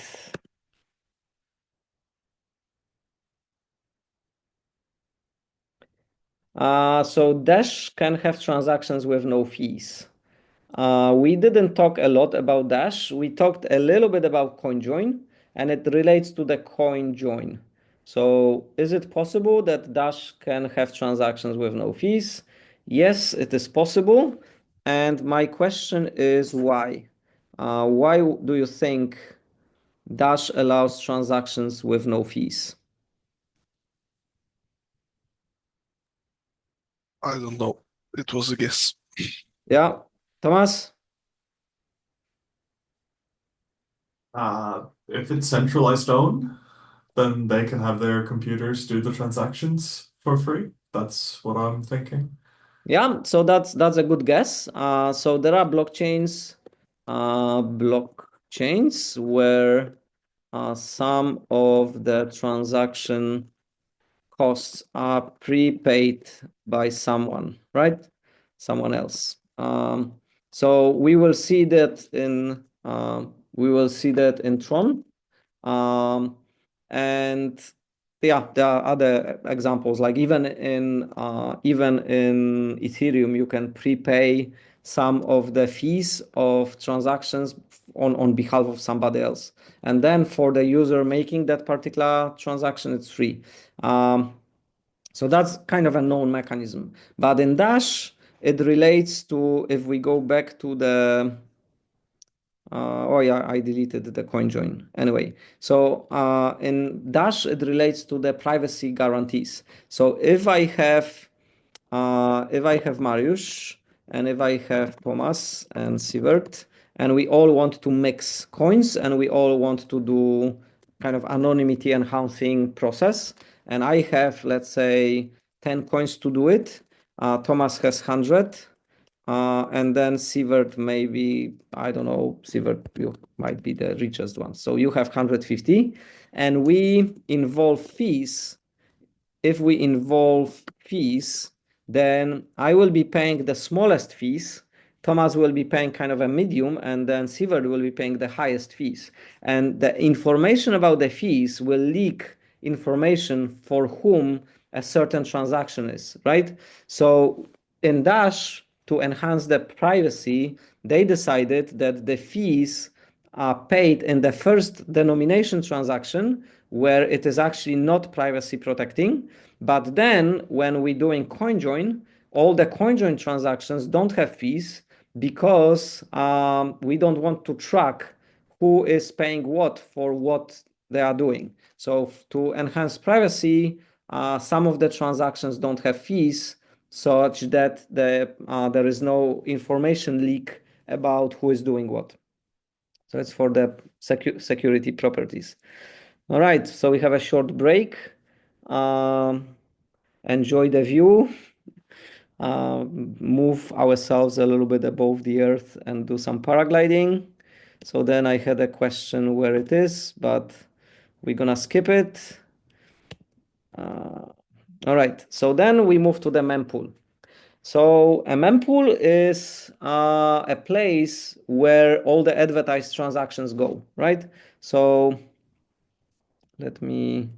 So Dash can have transactions with no fees. We didn't talk a lot about Dash. We talked a little bit about CoinJoin, and it relates to the CoinJoin. So, is it possible that Dash can have transactions with no fees? Yes, it is possible. And my question is why? Why do you think Dash allows transactions with no fees? I don't know. It was a guess. Yeah, Thomas? If it's centralized owned, then they can have their computers do the transactions for free. That's what I'm thinking. Yeah, so that's a good guess. So there are blockchains where some of the transaction costs are prepaid by someone, right? Someone else. So we will see that in Tron. And yeah, there are other examples, like even in Ethereum, you can prepay some of the fees of transactions on behalf of somebody else. And then for the user making that particular transaction, it's free. So that's kind of a known mechanism. But in Dash, it relates to, if we go back to the oh yeah, I deleted the CoinJoin. Anyway, so in Dash, it relates to the privacy guarantees. So if I have Mariusz and if I have Thomas and Sievert, and we all want to mix coins and we all want to do kind of anonymity enhancing process, and I have, let's say, 10 coins to do it. Thomas has 100. And then Sievert, maybe, I don't know, Sievert, you might be the richest one. So you have 150, and we involve fees. If we involve fees, then I will be paying the smallest fees. Thomas will be paying kind of a medium, and then Sievert will be paying the highest fees. And the information about the fees will leak information for whom a certain transaction is, right? So in Dash, to enhance the privacy, they decided that the fees are paid in the first denomination transaction where it is actually not privacy protecting. But then when we're doing CoinJoin, all the CoinJoin transactions don't have fees because we don't want to track who is paying what for what they are doing. So to enhance privacy, some of the transactions don't have fees such that there is no information leak about who is doing what. So it's for the security properties. All right, so we have a short break. Enjoy the view. Move ourselves a little bit above the earth and do some paragliding. So then I had a question where it is, but we're gonna skip it. All right, so then we move to the mempool. So a mempool is a place where all the advertised transactions go, right? So let me,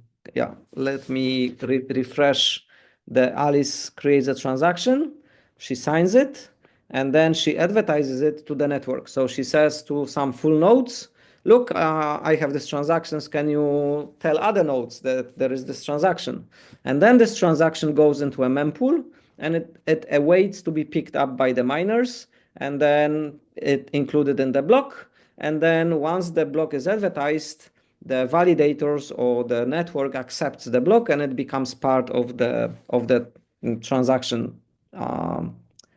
let me refresh. The Alice creates a transaction, she signs it, and then she advertises it to the network. So she says to some full nodes, look, I have these transactions. Can you tell other nodes that there is this transaction? And then this transaction goes into a mempool, and it awaits to be picked up by the miners, and then it included in the block. And then once the block is advertised, the validators or the network accepts the block, and it becomes part of the transaction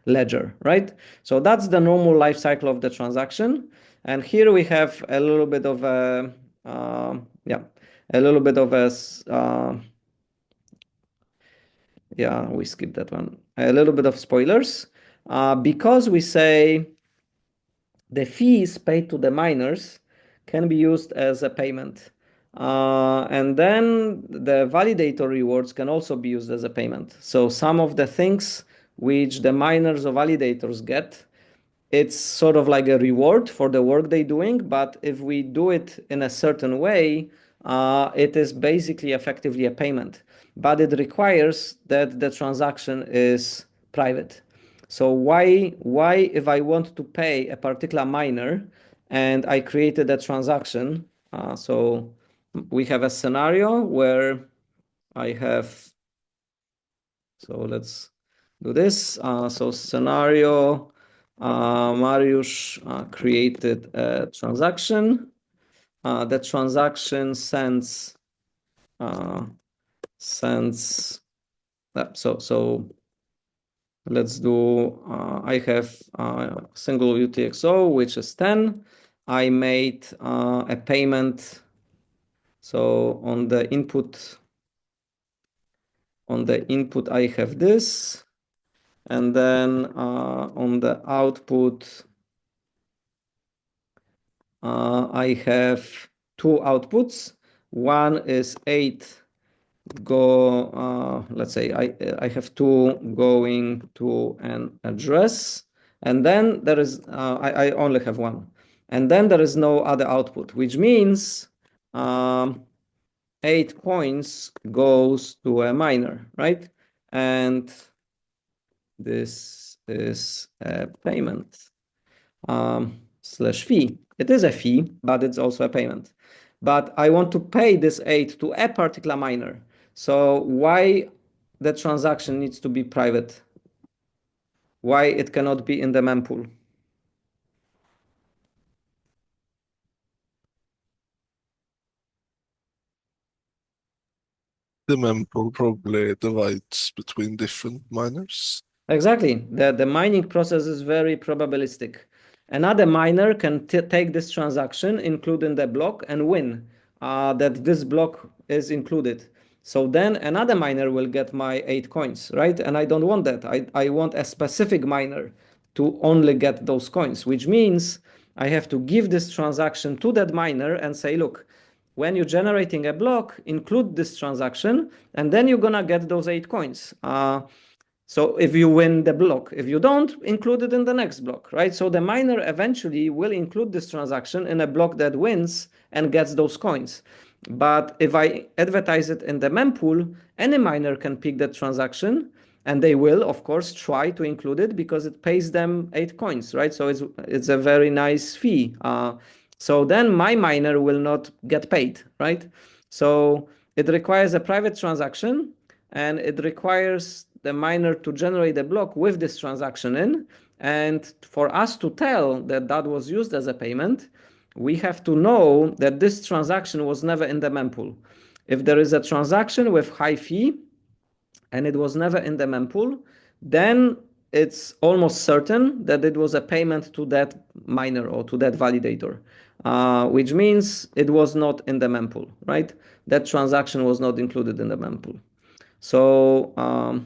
ledger, right? So that's the normal life cycle of the transaction. And here we have a little bit of a a little bit of a we skipped that one. A little bit of spoilers, because we say the fees paid to the miners can be used as a payment. And then the validator rewards can also be used as a payment. So some of the things which the miners or validators get, it's sort of like a reward for the work they're doing. But if we do it in a certain way, it is basically effectively a payment. But it requires that the transaction is private. So why if I want to pay a particular miner and I created a transaction, so we have a scenario where I have, so let's do this. So scenario, Mariusz created a transaction. The transaction sends so let's do, I have single UTXO, which is 10. I made a payment. So on the input, I have this. And then on the output, I have two outputs. One is 8 let's say I have two going to an address, and then there is I only have one, and then there is no other output, which means 8 coins goes to a miner, right? And this is a payment slash fee. It is a fee, but it's also a payment. But I want to pay this 8 to a particular miner. So why the transaction needs to be private? Why it cannot be in the mempool? The mempool probably divides between different miners. Exactly. The mining process is very probabilistic. Another miner can take this transaction, include in the block, and win that this block is included. So then another miner will get my 8 coins, right? And I don't want that. I want a specific miner to only get those coins, which means I have to give this transaction to that miner and say, look, when you're generating a block, include this transaction, and then you're gonna get those 8 coins. So if you win the block, if you don't, include it in the next block, right? So the miner eventually will include this transaction in a block that wins and gets those coins. But if I advertise it in the mempool, any miner can pick that transaction, and they will, of course, try to include it because it pays them 8 coins, right? So it's a very nice fee. So then my miner will not get paid, right? So it requires a private transaction, and it requires the miner to generate a block with this transaction in. And for us to tell that that was used as a payment, we have to know that this transaction was never in the mempool. If there is a transaction with high fee and it was never in the mempool, then it's almost certain that it was a payment to that miner or to that validator, which means it was not in the mempool, right? That transaction was not included in the mempool. So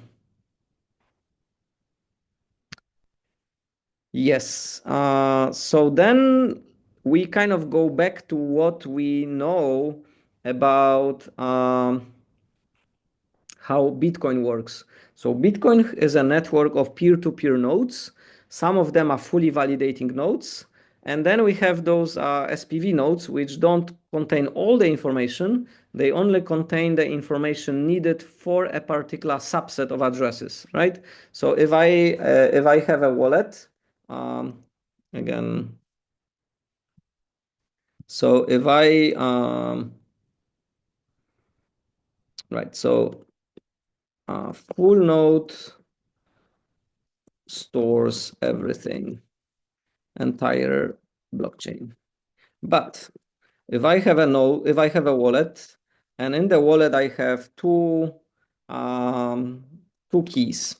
yes. So then we kind of go back to what we know about how Bitcoin works. So Bitcoin is a network of peer-to-peer nodes. Some of them are fully validating nodes. And then we have those SPV nodes, which don't contain all the information. They only contain the information needed for a particular subset of addresses, right? So if I have a wallet, again, so if I right, so full node stores everything, entire blockchain. But if I have a node, if I have a wallet, and in the wallet I have two keys,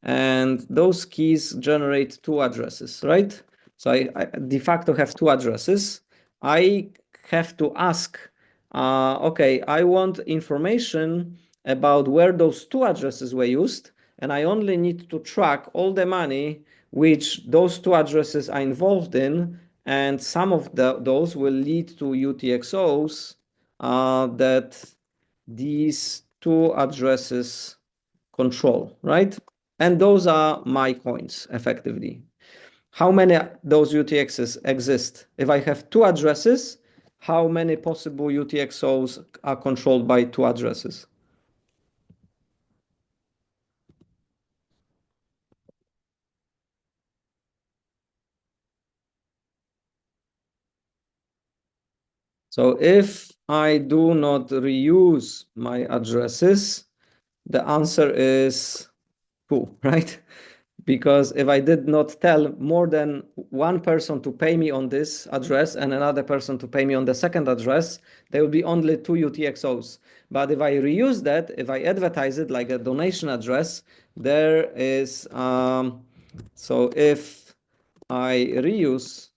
and those keys generate two addresses, right? So I de facto have two addresses. I have to ask, okay, I want information about where those two addresses were used, and I only need to track all the money which those two addresses are involved in, and some of those will lead to UTXOs that these two addresses control, right? And those are my coins, effectively. How many those UTXs exist? If I have two addresses, how many possible UTXOs are controlled by two addresses? So if I do not reuse my addresses, the answer is two, right? Because if I did not tell more than one person to pay me on this address and another person to pay me on the second address, there will be only two UTXOs. But if I reuse that, if I advertise it like a donation address, there is, so if I reuse,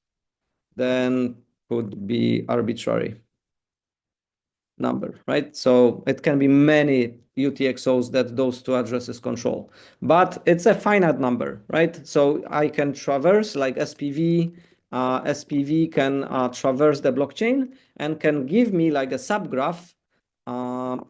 then could be arbitrary number, right? So it can be many UTXOs that those two addresses control, but it's a finite number, right? So I can traverse like SPV. SPV can traverse the blockchain and can give me like a subgraph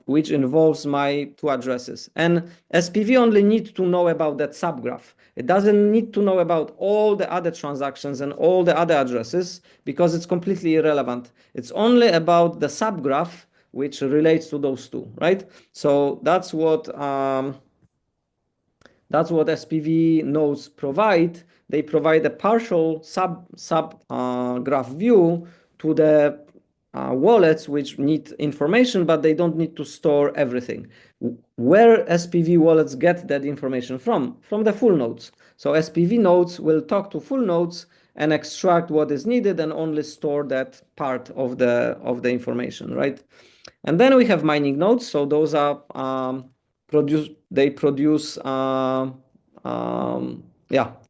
which involves my two addresses. And SPV only needs to know about that subgraph. It doesn't need to know about all the other transactions and all the other addresses because it's completely irrelevant. It's only about the subgraph which relates to those two, right? So that's what SPV nodes provide. They provide a partial graph view to the wallets which need information, but they don't need to store everything. Where SPV wallets get that information from? From the full nodes. So SPV nodes will talk to full nodes and extract what is needed and only store that part of the information, right? And then we have mining nodes. So those are they produce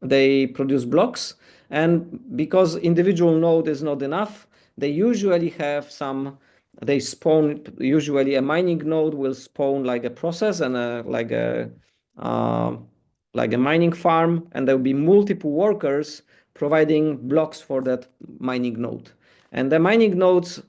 they produce blocks. And because individual node is not enough, they usually have they spawn, usually a mining node will spawn like a process and like a mining farm, and there will be multiple workers providing blocks for that mining node. And the mining nodes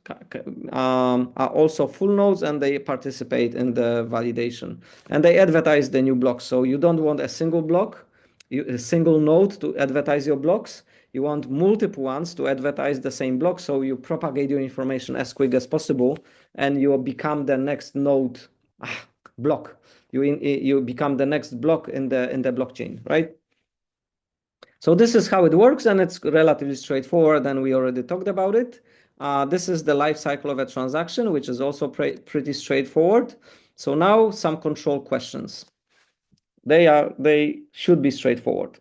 are also full nodes, and they participate in the validation. And they advertise the new blocks. So you don't want a single block, a single node to advertise your blocks. You want multiple ones to advertise the same block. So you propagate your information as quick as possible, and you become the next node block. You become the next block in the blockchain, right? So this is how it works, and it's relatively straightforward, and we already talked about it. This is the life cycle of a transaction, which is also pretty straightforward. So now some control questions. They should be straightforward.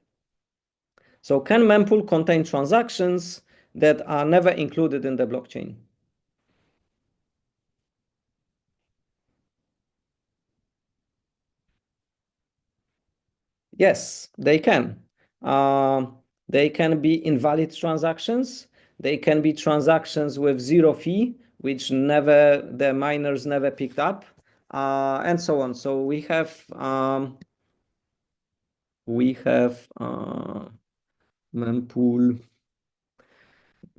So can mempool contain transactions that are never included in the blockchain? Yes, they can. They can be invalid transactions. They can be transactions with zero fee, which the miners never picked up, and so on. So we have mempool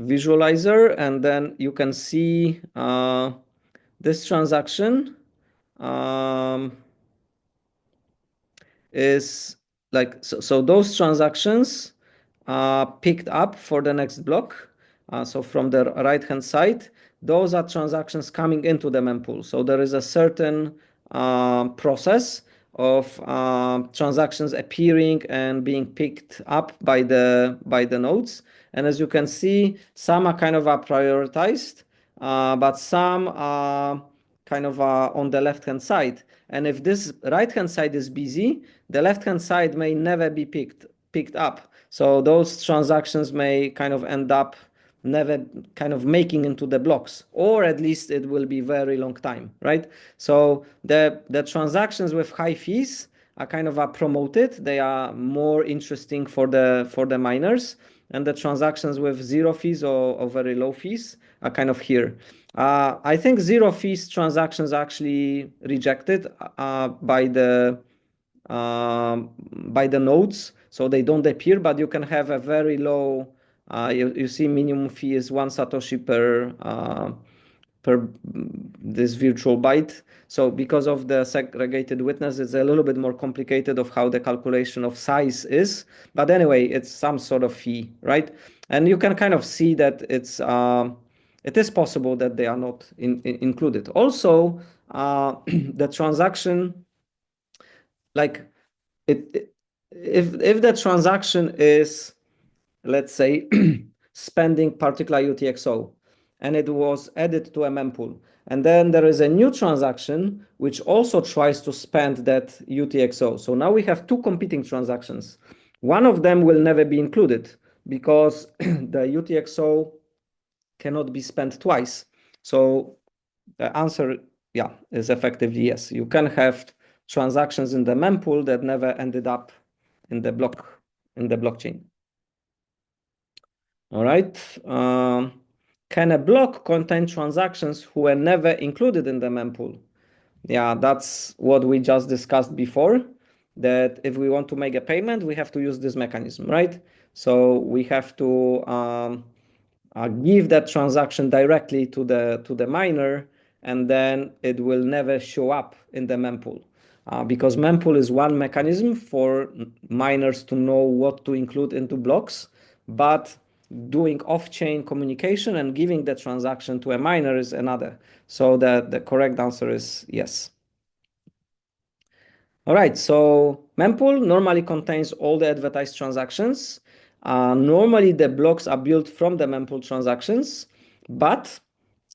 visualizer, and then you can see this transaction. is like, so those transactions are picked up for the next block. So from the right-hand side, those are transactions coming into the mempool. So there is a certain process of transactions appearing and being picked up by the nodes. And as you can see, some are kind of prioritized, but some are kind of on the left-hand side. And if this right-hand side is busy, the left-hand side may never be picked up. So those transactions may kind of end up never kind of making into the blocks, or at least it will be very long time, right? So the transactions with high fees are kind of promoted. They are more interesting for the miners, and the transactions with zero fees or very low fees are kind of here. I think zero fees transactions are actually rejected by the nodes, so they don't appear, but you can have a very low, you see minimum fee is 1 Satoshi per this virtual byte. So because of the segregated witness, it's a little bit more complicated of how the calculation of size is. But anyway, it's some sort of fee, right? And you can kind of see that it is possible that they are not included. Also, the transaction, like if the transaction is, let's say, spending particular UTXO, and it was added to a mempool, and then there is a new transaction which also tries to spend that UTXO. So now we have two competing transactions. One of them will never be included because the UTXO cannot be spent twice. So the answer, yeah, is effectively yes. You can have transactions in the mempool that never ended up in the blockchain. All right. Can a block contain transactions who were never included in the mempool? Yeah, that's what we just discussed before, that if we want to make a payment, we have to use this mechanism, right? So we have to give that transaction directly to the miner, and then it will never show up in the mempool. Because mempool is one mechanism for miners to know what to include into blocks, but doing off-chain communication and giving the transaction to a miner is another. So the correct answer is yes. All right, so mempool normally contains all the advertised transactions. Normally the blocks are built from the mempool transactions, but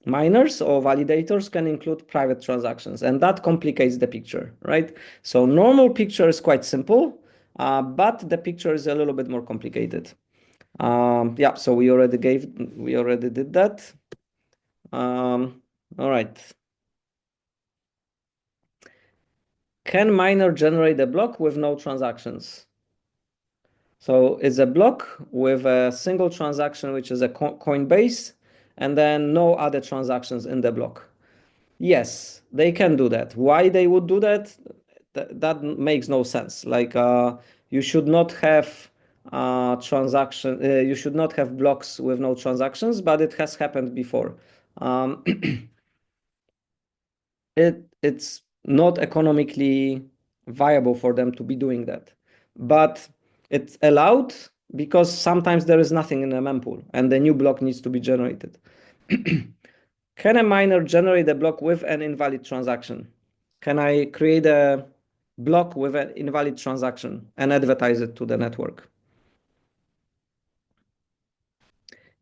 miners or validators can include private transactions, and that complicates the picture, right? So normal picture is quite simple, but the picture is a little bit more complicated. Yeah, so we already did that. All right. Can miner generate a block with no transactions? So it's a block with a single transaction, which is a Coinbase, and then no other transactions in the block. Yes, they can do that. Why they would do that? That makes no sense. Like you should not have you should not have blocks with no transactions, but it has happened before. It's not economically viable for them to be doing that, but it's allowed because sometimes there is nothing in a mempool and the new block needs to be generated. Can a miner generate a block with an invalid transaction? Can I create a block with an invalid transaction and advertise it to the network?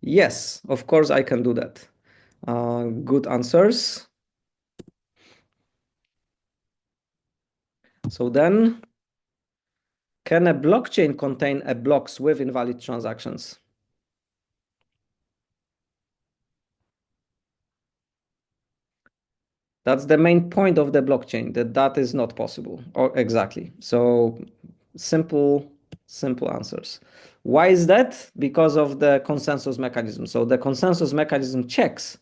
Yes, of course I can do that. Good answers. So then, can a blockchain contain a blocks with invalid transactions? That's the main point of the blockchain, that is not possible. Or exactly. So simple answers. Why is that? Because of the consensus mechanism. So the consensus mechanism checks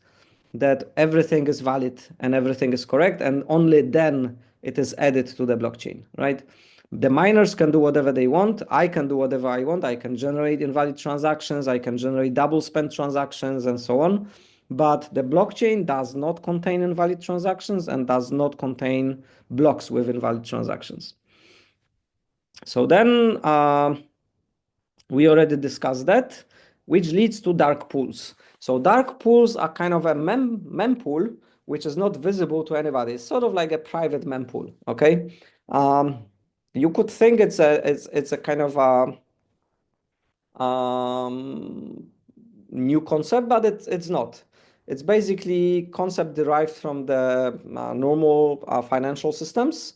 that everything is valid and everything is correct, and only then it is added to the blockchain, right? The miners can do whatever they want. I can do whatever I want. I can generate invalid transactions. I can generate double spend transactions and so on. But the blockchain does not contain invalid transactions and does not contain blocks with invalid transactions. So then we already discussed that, which leads to dark pools. So dark pools are kind of a mempool, which is not visible to anybody. It's sort of like a private mempool. Okay, you could think it's a kind of a new concept, but it's not. It's basically concept derived from the normal financial systems.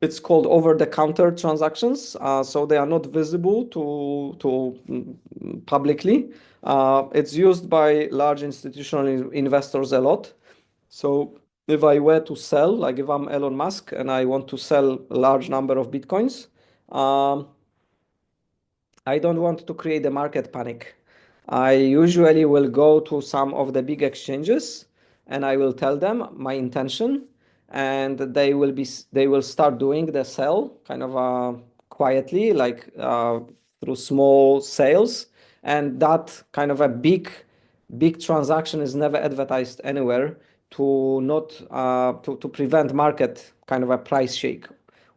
It's called over-the-counter transactions, so they are not visible to publicly. It's used by large institutional investors a lot. So if I were to sell, like if I'm Elon Musk and I want to sell a large number of Bitcoins, um, I don't want to create a market panic. I usually will go to some of the big exchanges and I will tell them my intention, and they will start doing the sell kind of quietly, like through small sales, and that kind of a big transaction is never advertised anywhere to not to prevent market kind of a price shake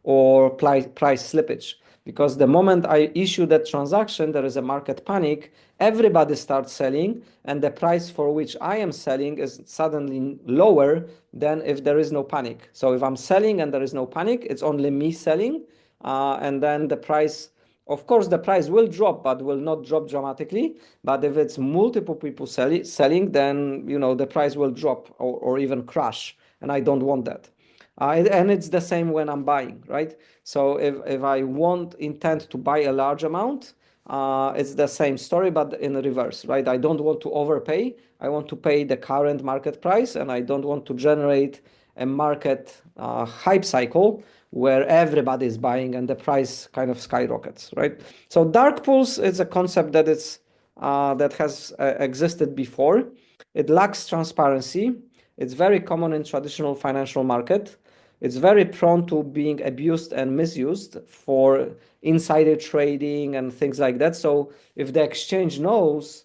or price slippage. Because the moment I issue that transaction, there is a market panic, everybody starts selling, and the price for which I am selling is suddenly lower than if there is no panic. So if I'm selling and there is no panic, it's only me selling, and then the price, of course, the price will drop, but will not drop dramatically. But if it's multiple people selling, then the price will drop or even crash, and I don't want that. And it's the same when I'm buying, right? So if I intend to buy a large amount, it's the same story, but in reverse, right? I don't want to overpay. I want to pay the current market price, and I don't want to generate a market hype cycle where everybody is buying and the price kind of skyrockets, right? So dark pools is a concept that has existed before. It lacks transparency. It's very common in traditional financial market. It's very prone to being abused and misused for insider trading and things like that. So if the exchange knows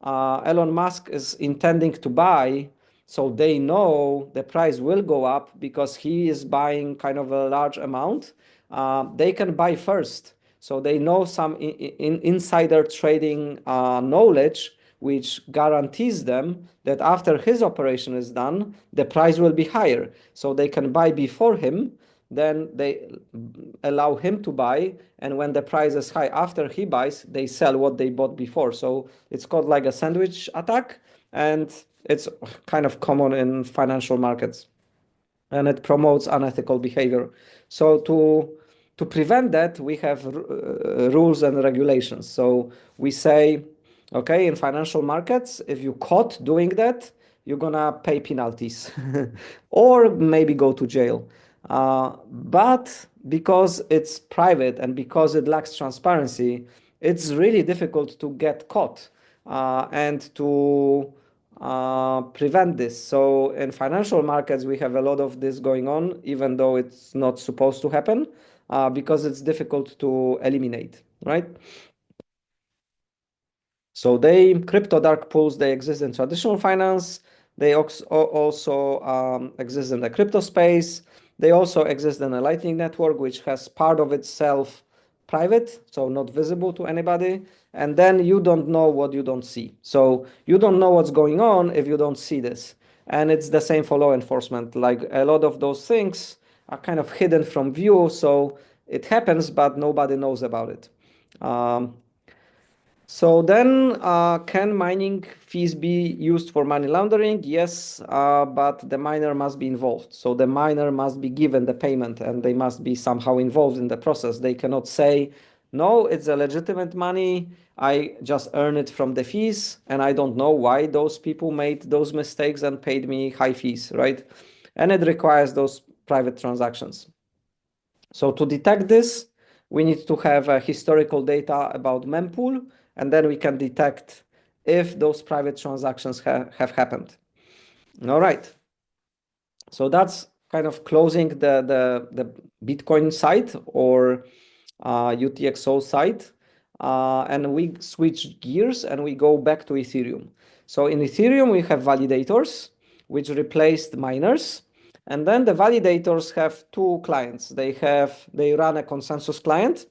Elon Musk is intending to buy, so they know the price will go up because he is buying kind of a large amount, they can buy first. So they know some insider trading knowledge, which guarantees them that after his operation is done, the price will be higher. So they can buy before him, then they allow him to buy, and when the price is high after he buys, they sell what they bought before. So it's called like a sandwich attack, and it's kind of common in financial markets, and it promotes unethical behavior. So to prevent that, we have rules and regulations. So we say, okay, in financial markets, if you caught doing that, you're gonna pay penalties or maybe go to jail. But because it's private and because it lacks transparency, it's really difficult to get caught and to prevent this. So in financial markets, we have a lot of this going on, even though it's not supposed to happen, because it's difficult to eliminate, right? So crypto dark pools, they exist in traditional finance. They also exist in the crypto space. They also exist in a Lightning Network, which has part of itself private, so not visible to anybody. And then you don't know what you don't see. So you don't know what's going on if you don't see this. And it's the same for law enforcement. Like a lot of those things are kind of hidden from view. So it happens, but nobody knows about it. So then, can mining fees be used for money laundering? Yes, but the miner must be involved. So the miner must be given the payment and they must be somehow involved in the process. They cannot say, no, it's a legitimate money. I just earn it from the fees and I don't know why those people made those mistakes and paid me high fees, right? And it requires those private transactions. So to detect this, we need to have historical data about mempool, and then we can detect if those private transactions have happened. All right. So that's kind of closing the Bitcoin side or UTXO side. And we switch gears and we go back to Ethereum. So in Ethereum, we have validators, which replaced miners. And then the validators have two clients. They run a consensus client,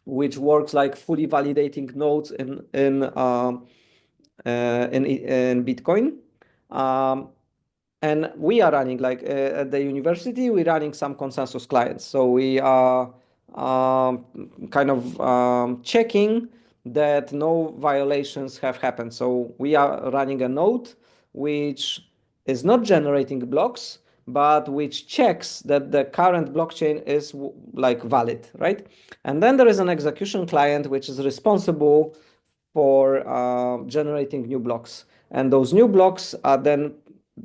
which works like fully validating nodes in Bitcoin. And we are running like at the university, we're running some consensus clients. So we are kind of checking that no violations have happened. So we are running a node which is not generating blocks, but which checks that the current blockchain is like valid, right? And then there is an execution client which is responsible for generating new blocks. And those new blocks are then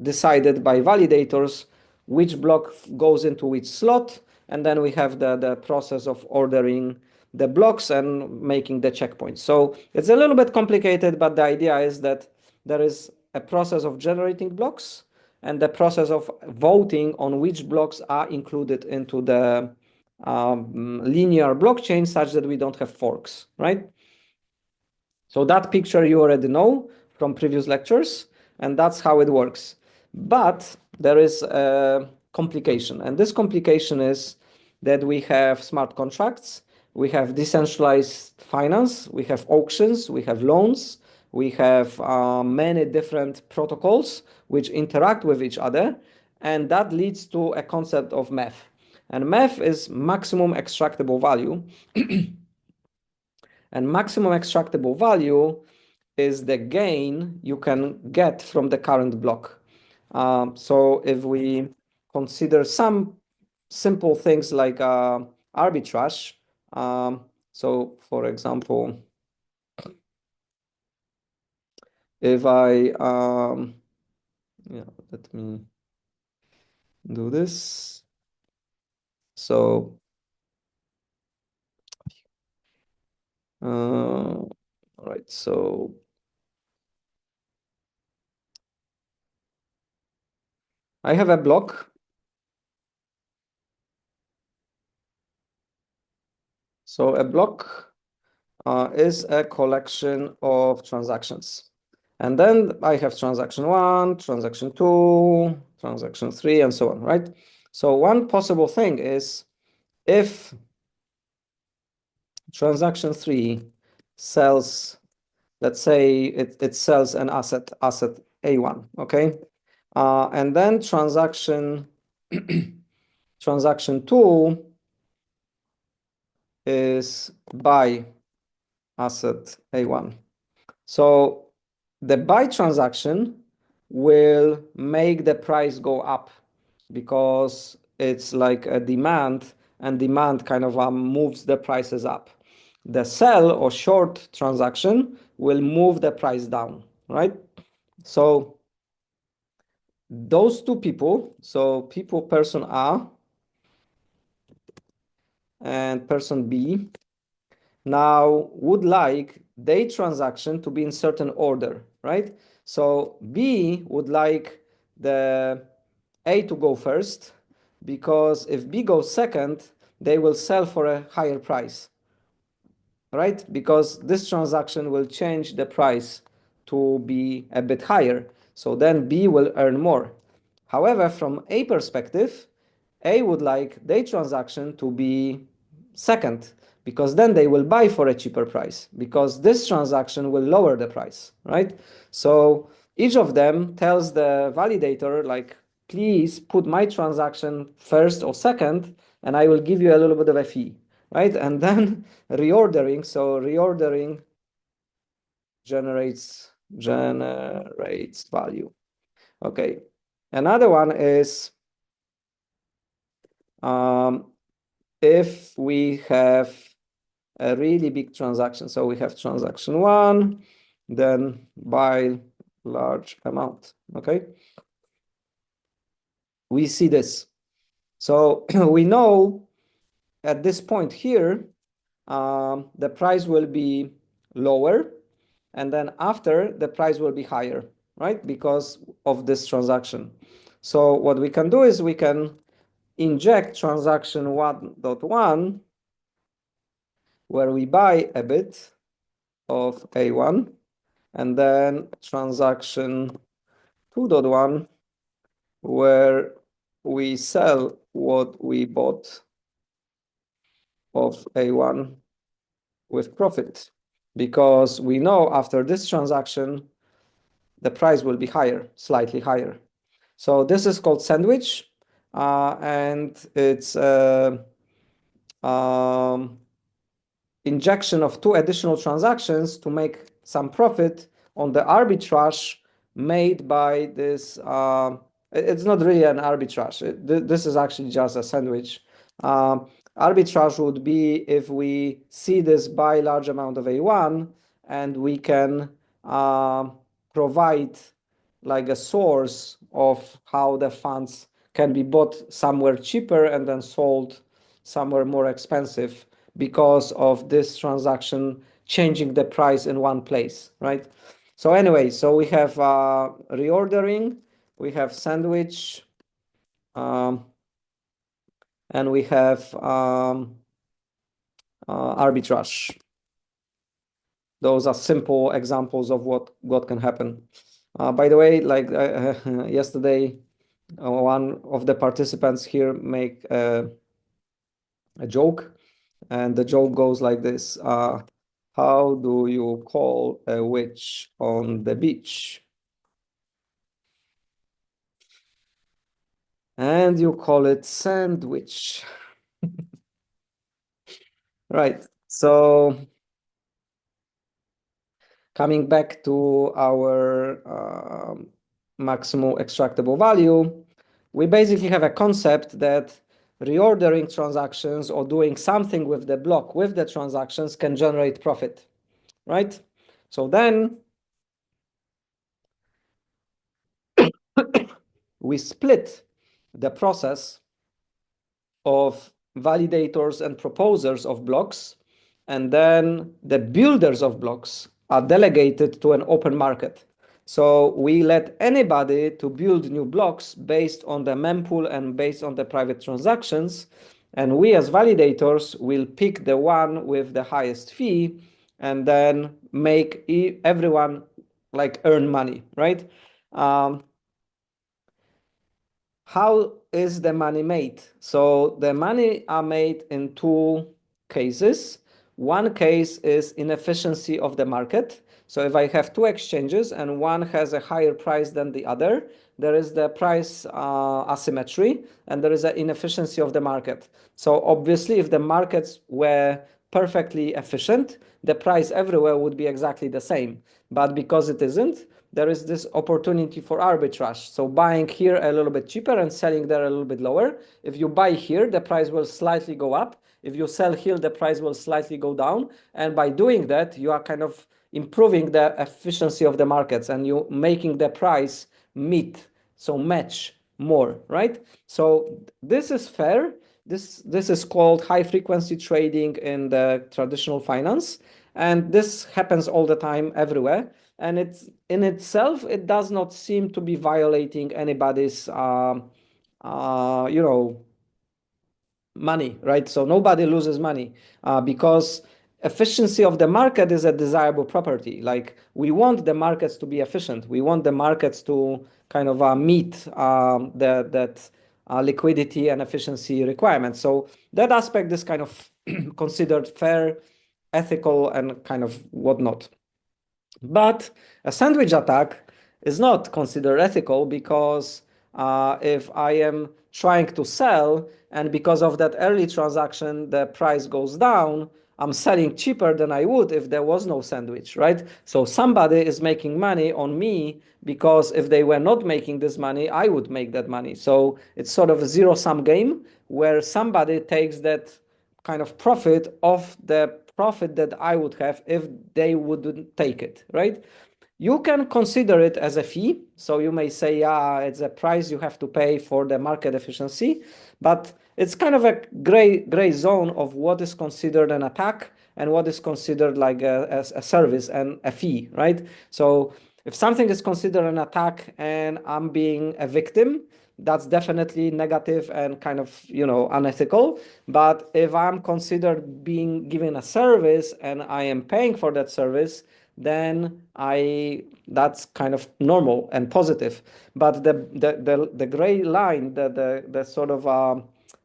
decided by validators which block goes into which slot. And then we have the process of ordering the blocks and making the checkpoints. So it's a little bit complicated, but the idea is that there is a process of generating blocks and the process of voting on which blocks are included into the linear blockchain such that we don't have forks, right? So that picture you already know from previous lectures, and that's how it works. But there is a complication, and this complication is that we have smart contracts, we have decentralized finance, we have auctions, we have loans, we have many different protocols which interact with each other, and that leads to a concept of MEF. And MEF is maximum extractable value. And maximum extractable value is the gain you can get from the current block. So if we consider some simple things like arbitrage, so for example, if I, let me do this. So, all right, so I have a block. So a block is a collection of transactions. And then I have transaction 1, transaction 2, transaction 3, and so on, right? So one possible thing is if transaction 3 sells, let's say it sells an asset A1, okay? And then transaction 2 is buy asset A1. So the buy transaction will make the price go up because it's like a demand, and demand kind of moves the prices up. The sell or short transaction will move the price down, right? So those two people, so person A and person B, now would like their transaction to be in certain order, right? So B would like the A to go first, because if B goes second, they will sell for a higher price, right? Because this transaction will change the price to be a bit higher. So then B will earn more. However, from A perspective, A would like their transaction to be second, because then they will buy for a cheaper price, because this transaction will lower the price, right? So each of them tells the validator, like, please put my transaction first or second, and I will give you a little bit of a fee, right? And then reordering, so reordering generates value. Okay. Another one is if we have a really big transaction. So we have transaction 1, then buy large amount. Okay. We see this. So we know at this point here, the price will be lower, and then after the price will be higher, right? Because of this transaction. So what we can do is we can inject transaction 1.1, where we buy a bit of A1, and then transaction 2.1, where we sell what we bought of A1 with profit, because we know after this transaction, the price will be higher, slightly higher. So this is called sandwich, and it's injection of two additional transactions to make some profit on the arbitrage made by this. It's not really an arbitrage. This is actually just a sandwich. Arbitrage would be if we see this buy large amount of A1 and we can provide like a source of how the funds can be bought somewhere cheaper and then sold somewhere more expensive because of this transaction changing the price in one place, right? So anyway, so we have reordering, we have sandwich, and we have arbitrage. Those are simple examples of what can happen. By the way, like yesterday, one of the participants here make a joke, and the joke goes like this: how do you call a witch on the beach? And you call it sandwich. Right. So coming back to our maximum extractable value, we basically have a concept that reordering transactions or doing something with the block with the transactions can generate profit, right? So then we split the process of validators and proposers of blocks, and then the builders of blocks are delegated to an open market. So we let anybody to build new blocks based on the mempool and based on the private transactions. And we as validators will pick the one with the highest fee and then make everyone like earn money, right? How is the money made? So the money are made in two cases. One case is inefficiency of the market. So if I have two exchanges and one has a higher price than the other, there is the price asymmetry and there is an inefficiency of the market. So obviously, if the markets were perfectly efficient, the price everywhere would be exactly the same. But because it isn't, there is this opportunity for arbitrage. So buying here a little bit cheaper and selling there a little bit lower. If you buy here, the price will slightly go up. If you sell here, the price will slightly go down. And by doing that, you are kind of improving the efficiency of the markets and you making the price meet, so match more, right? So this is fair. This is called high frequency trading in the traditional finance. And this happens all the time everywhere. And it's in itself, it does not seem to be violating anybody's, money, right? So nobody loses money because efficiency of the market is a desirable property. Like we want the markets to be efficient. We want the markets to kind of meet that liquidity and efficiency requirements. So that aspect is kind of considered fair, ethical, and kind of whatnot. But a sandwich attack is not considered ethical because if I am trying to sell and because of that early transaction, the price goes down, I'm selling cheaper than I would if there was no sandwich, right? So somebody is making money on me because if they were not making this money, I would make that money. So it's sort of a zero-sum game where somebody takes that kind of profit of the profit that I would have if they wouldn't take it, right? You can consider it as a fee. So you may say, yeah, it's a price you have to pay for the market efficiency, but it's kind of a gray zone of what is considered an attack and what is considered like a service and a fee, right? So if something is considered an attack and I'm being a victim, that's definitely negative and kind of, unethical. But if I'm considered being given a service and I am paying for that service, then that's kind of normal and positive. But the gray line, the sort of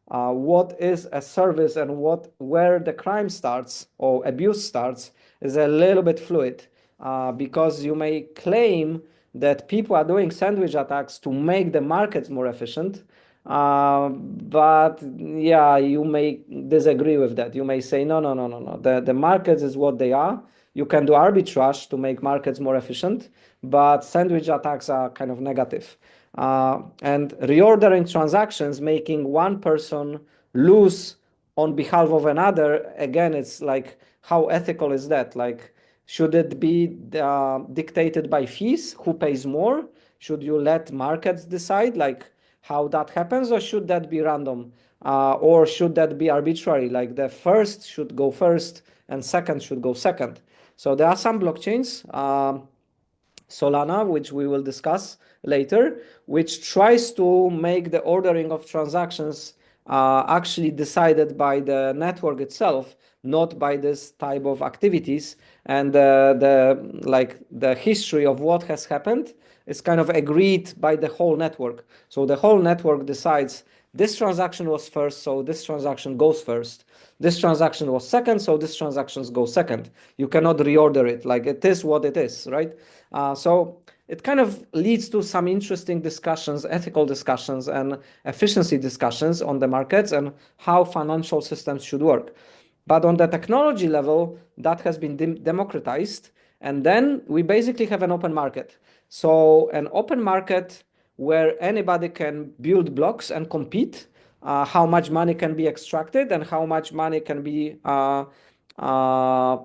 what is a service and where the crime starts or abuse starts is a little bit fluid, because you may claim that people are doing sandwich attacks to make the markets more efficient. But yeah, you may disagree with that. You may say, no, no, no, no, no. The markets is what they are. You can do arbitrage to make markets more efficient, but sandwich attacks are kind of negative. And reordering transactions, making one person lose on behalf of another, again, it's like, how ethical is that? Like, should it be dictated by fees? Who pays more? Should you let markets decide like how that happens, or should that be random? Or should that be arbitrary? Like the first should go first and second should go second. So there are some blockchains, Solana, which we will discuss later, which tries to make the ordering of transactions actually decided by the network itself, not by this type of activities. And the history of what has happened is kind of agreed by the whole network. So the whole network decides this transaction was first, so this transaction goes first. This transaction was second, so this transaction goes second. You cannot reorder it. Like, it is what it is, right? So it kind of leads to some interesting discussions, ethical discussions, and efficiency discussions on the markets and how financial systems should work. But on the technology level, that has been democratized. And then we basically have an open market. So an open market where anybody can build blocks and compete, how much money can be extracted and how much money can be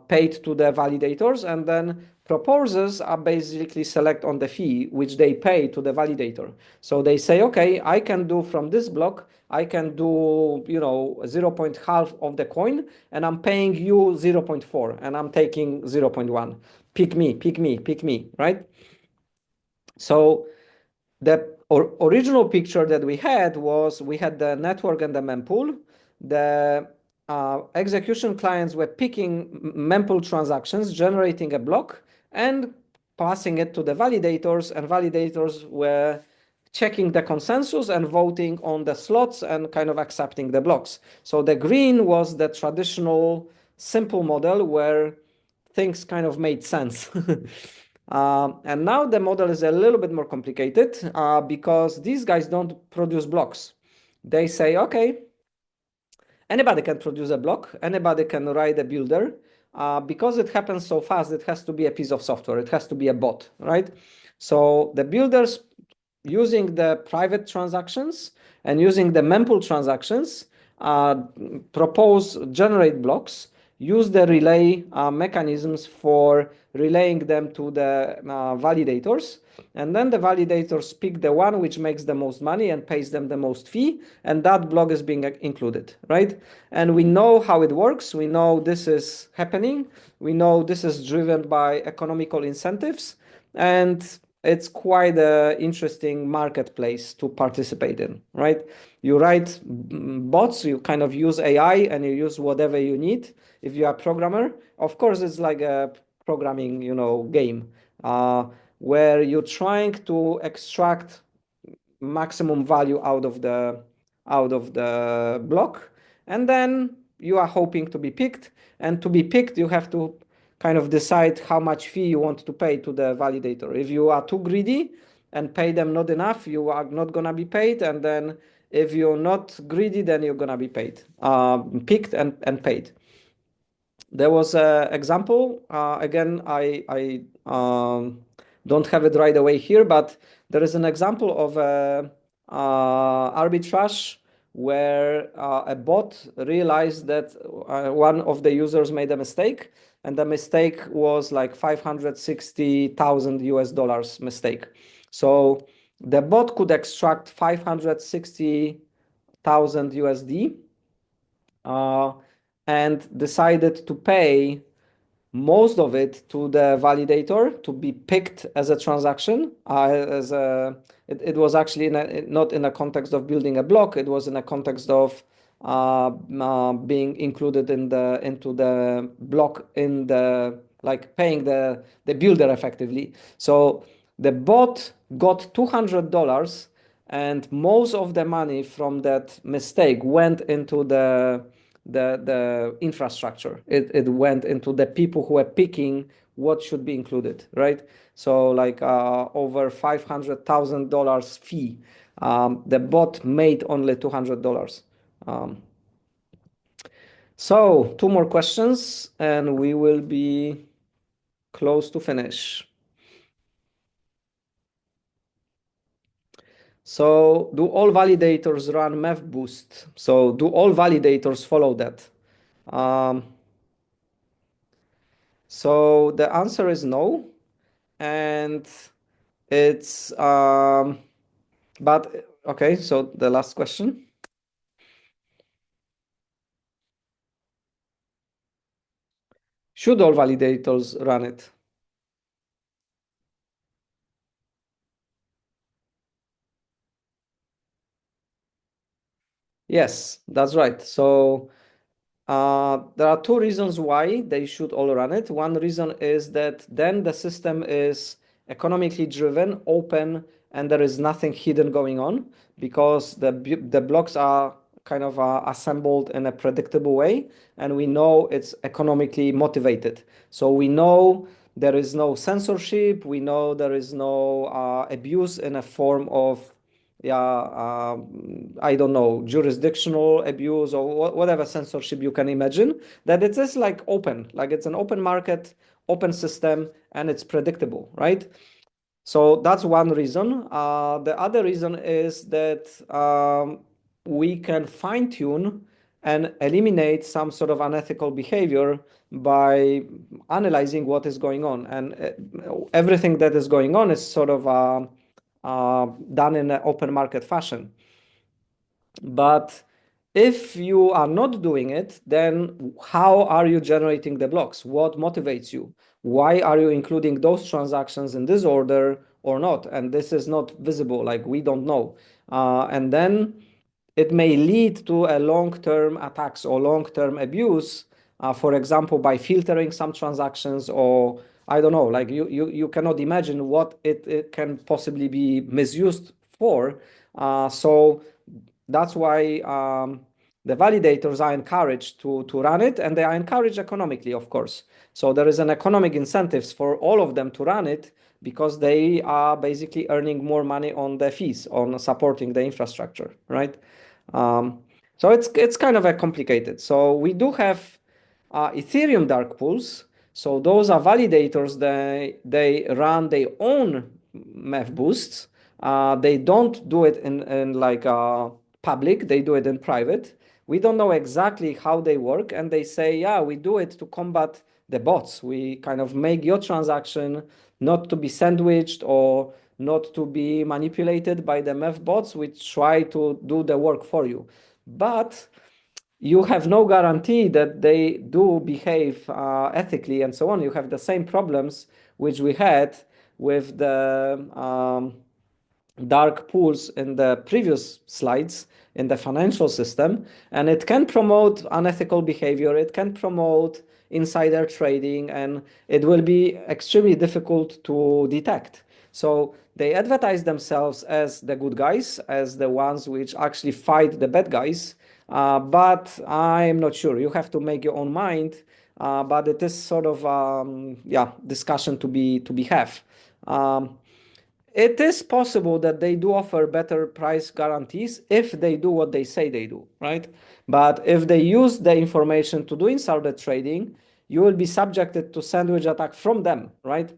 paid to the validators, and then proposers are basically select on the fee which they pay to the validator. So they say, okay, I can do from this block, I can do 0.5 of the coin, and I'm paying you 0.4, and I'm taking 0.1. Pick me, pick me, pick me, right? So the original picture that we had was we had the network and the mempool. The execution clients were picking mempool transactions, generating a block, and passing it to the validators, and validators were checking the consensus and voting on the slots and kind of accepting the blocks. So the green was the traditional simple model where things kind of made sense. And now the model is a little bit more complicated because these guys don't produce blocks. They say, okay, anybody can produce a block, anybody can write a builder. Because it happens so fast, it has to be a piece of software, it has to be a bot, right? So the builders, using the private transactions and using the mempool transactions, generate blocks, use the relay mechanisms for relaying them to the validators, and then the validators pick the one which makes the most money and pays them the most fee, and that block is being included, right? And we know how it works. We know this is happening. We know this is driven by economical incentives, and it's quite an interesting marketplace to participate in, right? You write bots, you kind of use AI, and you use whatever you need. If you are a programmer, of course, it's like a programming, game where you're trying to extract maximum value out of the block, and then you are hoping to be picked. And to be picked, you have to kind of decide how much fee you want to pay to the validator. If you are too greedy and pay them not enough, you are not gonna be paid. And then if you're not greedy, then you're gonna be paid, picked and paid. There was an example. Again, I don't have it right away here, but there is an example of arbitrage where a bot realized that one of the users made a mistake, and the mistake was like 560,000 US dollars mistake. So the bot could extract 560,000 USD and decided to pay most of it to the validator to be picked as a transaction. It was actually not in a context of building a block. It was in a context of being included into the block in the like paying the builder effectively. So the bot got $200, and most of the money from that mistake went into the infrastructure. It went into the people who were picking what should be included, right? So like over $500,000 fee. The bot made only $200. So two more questions and we will be close to finish. So do all validators run MEV-boost? So do all validators follow that? So the answer is no. And it's, but okay, so the last question. Should all validators run it? Yes, that's right. So there are two reasons why they should all run it. One reason is that then the system is economically driven, open, and there is nothing hidden going on because the blocks are kind of assembled in a predictable way, and we know it's economically motivated. So we know there is no censorship. We know there is no abuse in a form of I don't know, jurisdictional abuse or whatever censorship you can imagine, that it is like open, like it's an open market, open system, and it's predictable, right? So that's one reason. The other reason is that we can fine tune and eliminate some sort of unethical behavior by analyzing what is going on. And everything that is going on is sort of done in an open market fashion. But if you are not doing it, then how are you generating the blocks? What motivates you? Why are you including those transactions in this order or not? And this is not visible, like we don't know. And then it may lead to a long-term attacks or long-term abuse, for example, by filtering some transactions, or I don't know, like you cannot imagine what it can possibly be misused for. So that's why the validators are encouraged to run it, and they are encouraged economically, of course. So there is an economic incentives for all of them to run it because they are basically earning more money on the fees on supporting the infrastructure, right? So it's kind of a complicated. So we do have Ethereum dark pools. So those are validators. They run their own MEV boosts. They don't do it in like public. They do it in private. We don't know exactly how they work, and they say, yeah, we do it to combat the bots. We kind of make your transaction not to be sandwiched or not to be manipulated by the MEV bots, which try to do the work for you. But you have no guarantee that they do behave ethically and so on. You have the same problems which we had with the dark pools in the previous slides in the financial system, and it can promote unethical behavior, it can promote insider trading, and it will be extremely difficult to detect. So they advertise themselves as the good guys, as the ones which actually fight the bad guys, but I'm not sure. You have to make your own mind, but it is sort of discussion to be have. It is possible that they do offer better price guarantees if they do what they say they do, right? But if they use the information to do insider trading, you will be subjected to sandwich attack from them, right?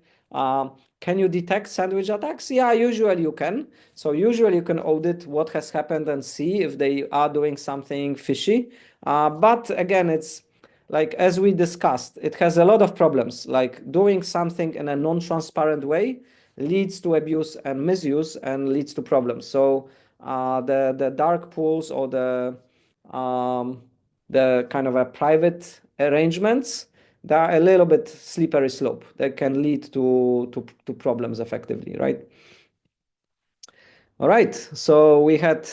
Can you detect sandwich attacks? Yeah, usually you can. So usually you can audit what has happened and see if they are doing something fishy. But again, it's like, as we discussed, it has a lot of problems. Like doing something in a non-transparent way leads to abuse and misuse and leads to problems. So the dark pools or the kind of a private arrangements, they're a little bit slippery slope that can lead to problems effectively, right? All right, so we had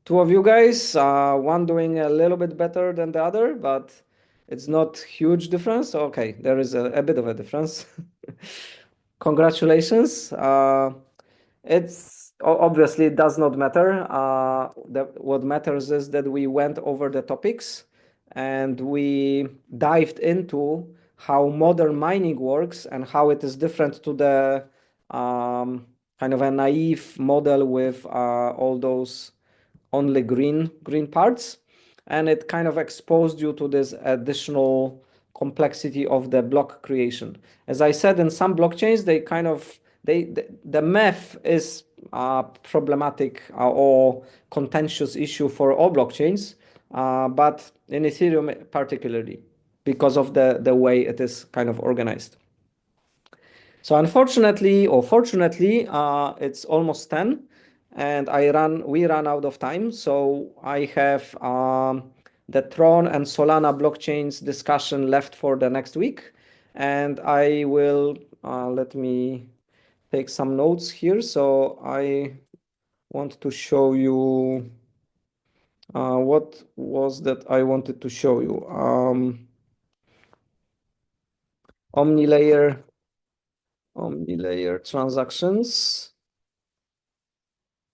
two of you guys, one doing a little bit better than the other, but It's not huge difference. Okay, there is a bit of a difference. Congratulations. It's obviously it does not matter. What matters is that we went over the topics and we dived into how modern mining works and how it is different to the kind of a naive model with all those only green parts, and it kind of exposed you to this additional complexity of the block creation. As I said, in some blockchains, they kind of the math is a problematic or contentious issue for all blockchains, but in Ethereum particularly because of the way it is kind of organized. So unfortunately or fortunately, it's almost 10 and we ran out of time. So I have the Tron and Solana blockchains discussion left for the next week. And I will, let me take some notes here. So I want to show you, what was that I wanted to show you? Omni-layer transactions.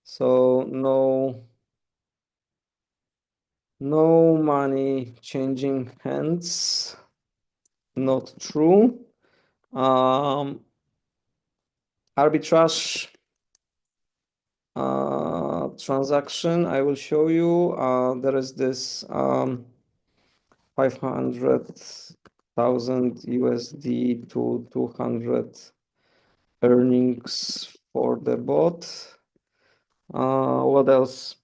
So no money changing hands, not true. Arbitrage transaction, I will show you. There is this 500,000 USD to 200 earnings for the bot. What else?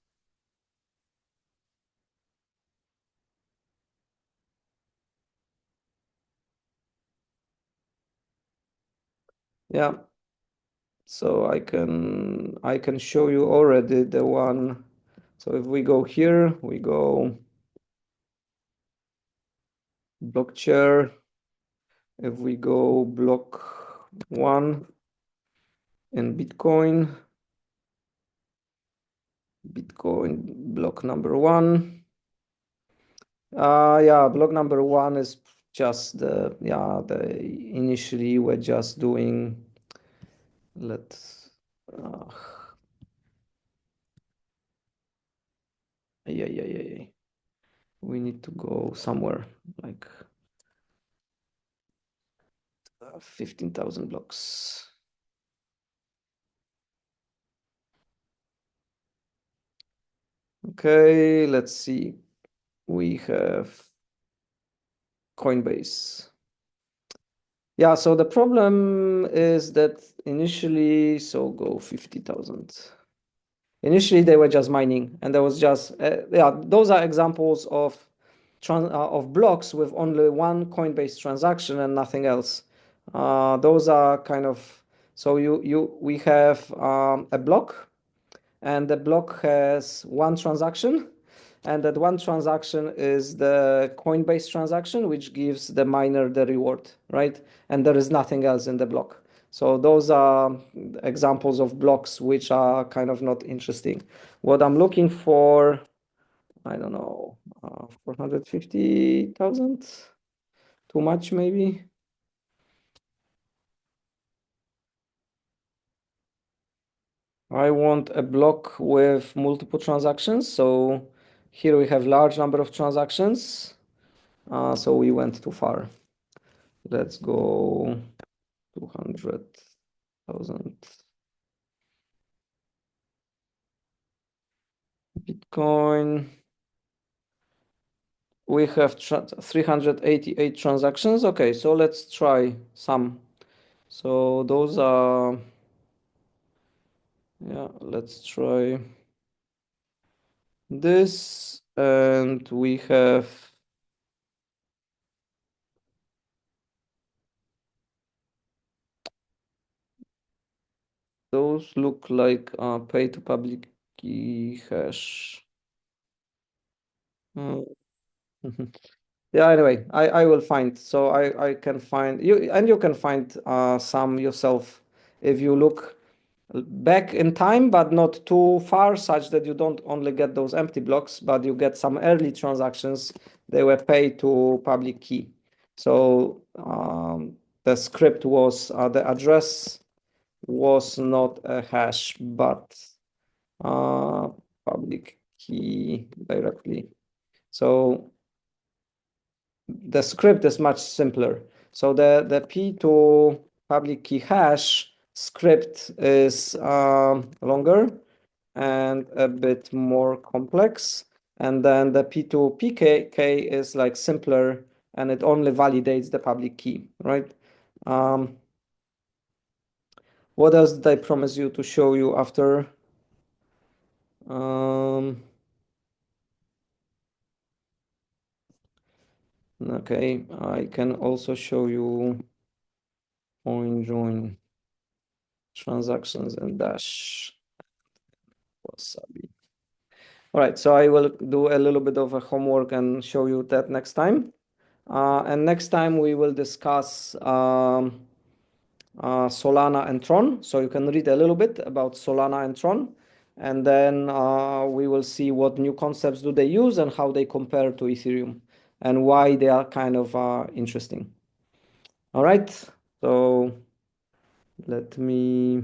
Yeah. So I can show you already the one. So if we go here, we go block chair. If we go block 1 in Bitcoin block number 1. Yeah, block number 1 is just the initially we're just doing, let's yeah. We need to go somewhere like 15,000 blocks. Okay, let's see. We have Coinbase. Yeah, so the problem is that initially, so go 50,000. Initially, they were just mining, and there was just yeah. Those are examples of blocks with only one Coinbase transaction and nothing else. Those are kind of, so we have a block, and the block has one transaction, and that one transaction is the Coinbase transaction, which gives the miner the reward, right? And there is nothing else in the block. So those are examples of blocks which are kind of not interesting. What I'm looking for, I don't know, 450,000? Too much, maybe? I want a block with multiple transactions. So here we have large number of transactions. So we went too far. Let's go 200,000 Bitcoin. We have 388 transactions. Okay, so let's try some. So those are, yeah, let's try this. And we have those look like pay to public key hash. Yeah, anyway, I will find. So I can find you, and you can find some yourself if you look back in time, but not too far, such that you don't only get those empty blocks, but you get some early transactions they were paid to public key. So the script was the address was not a hash, but public key directly. So the script is much simpler. So the P to public key hash script is longer and a bit more complex. And then the P2 PK is like simpler and it only validates the public key, right? What else did I promise you to show you after? Okay, I can also show you join transactions and dash wasabi. All right, so I will do a little bit of a homework and show you that next time. And next time we will discuss Solana and Tron. So you can read a little bit about Solana and Tron. And then we will see what new concepts do they use and how they compare to Ethereum and why they are kind of interesting. All right, so let me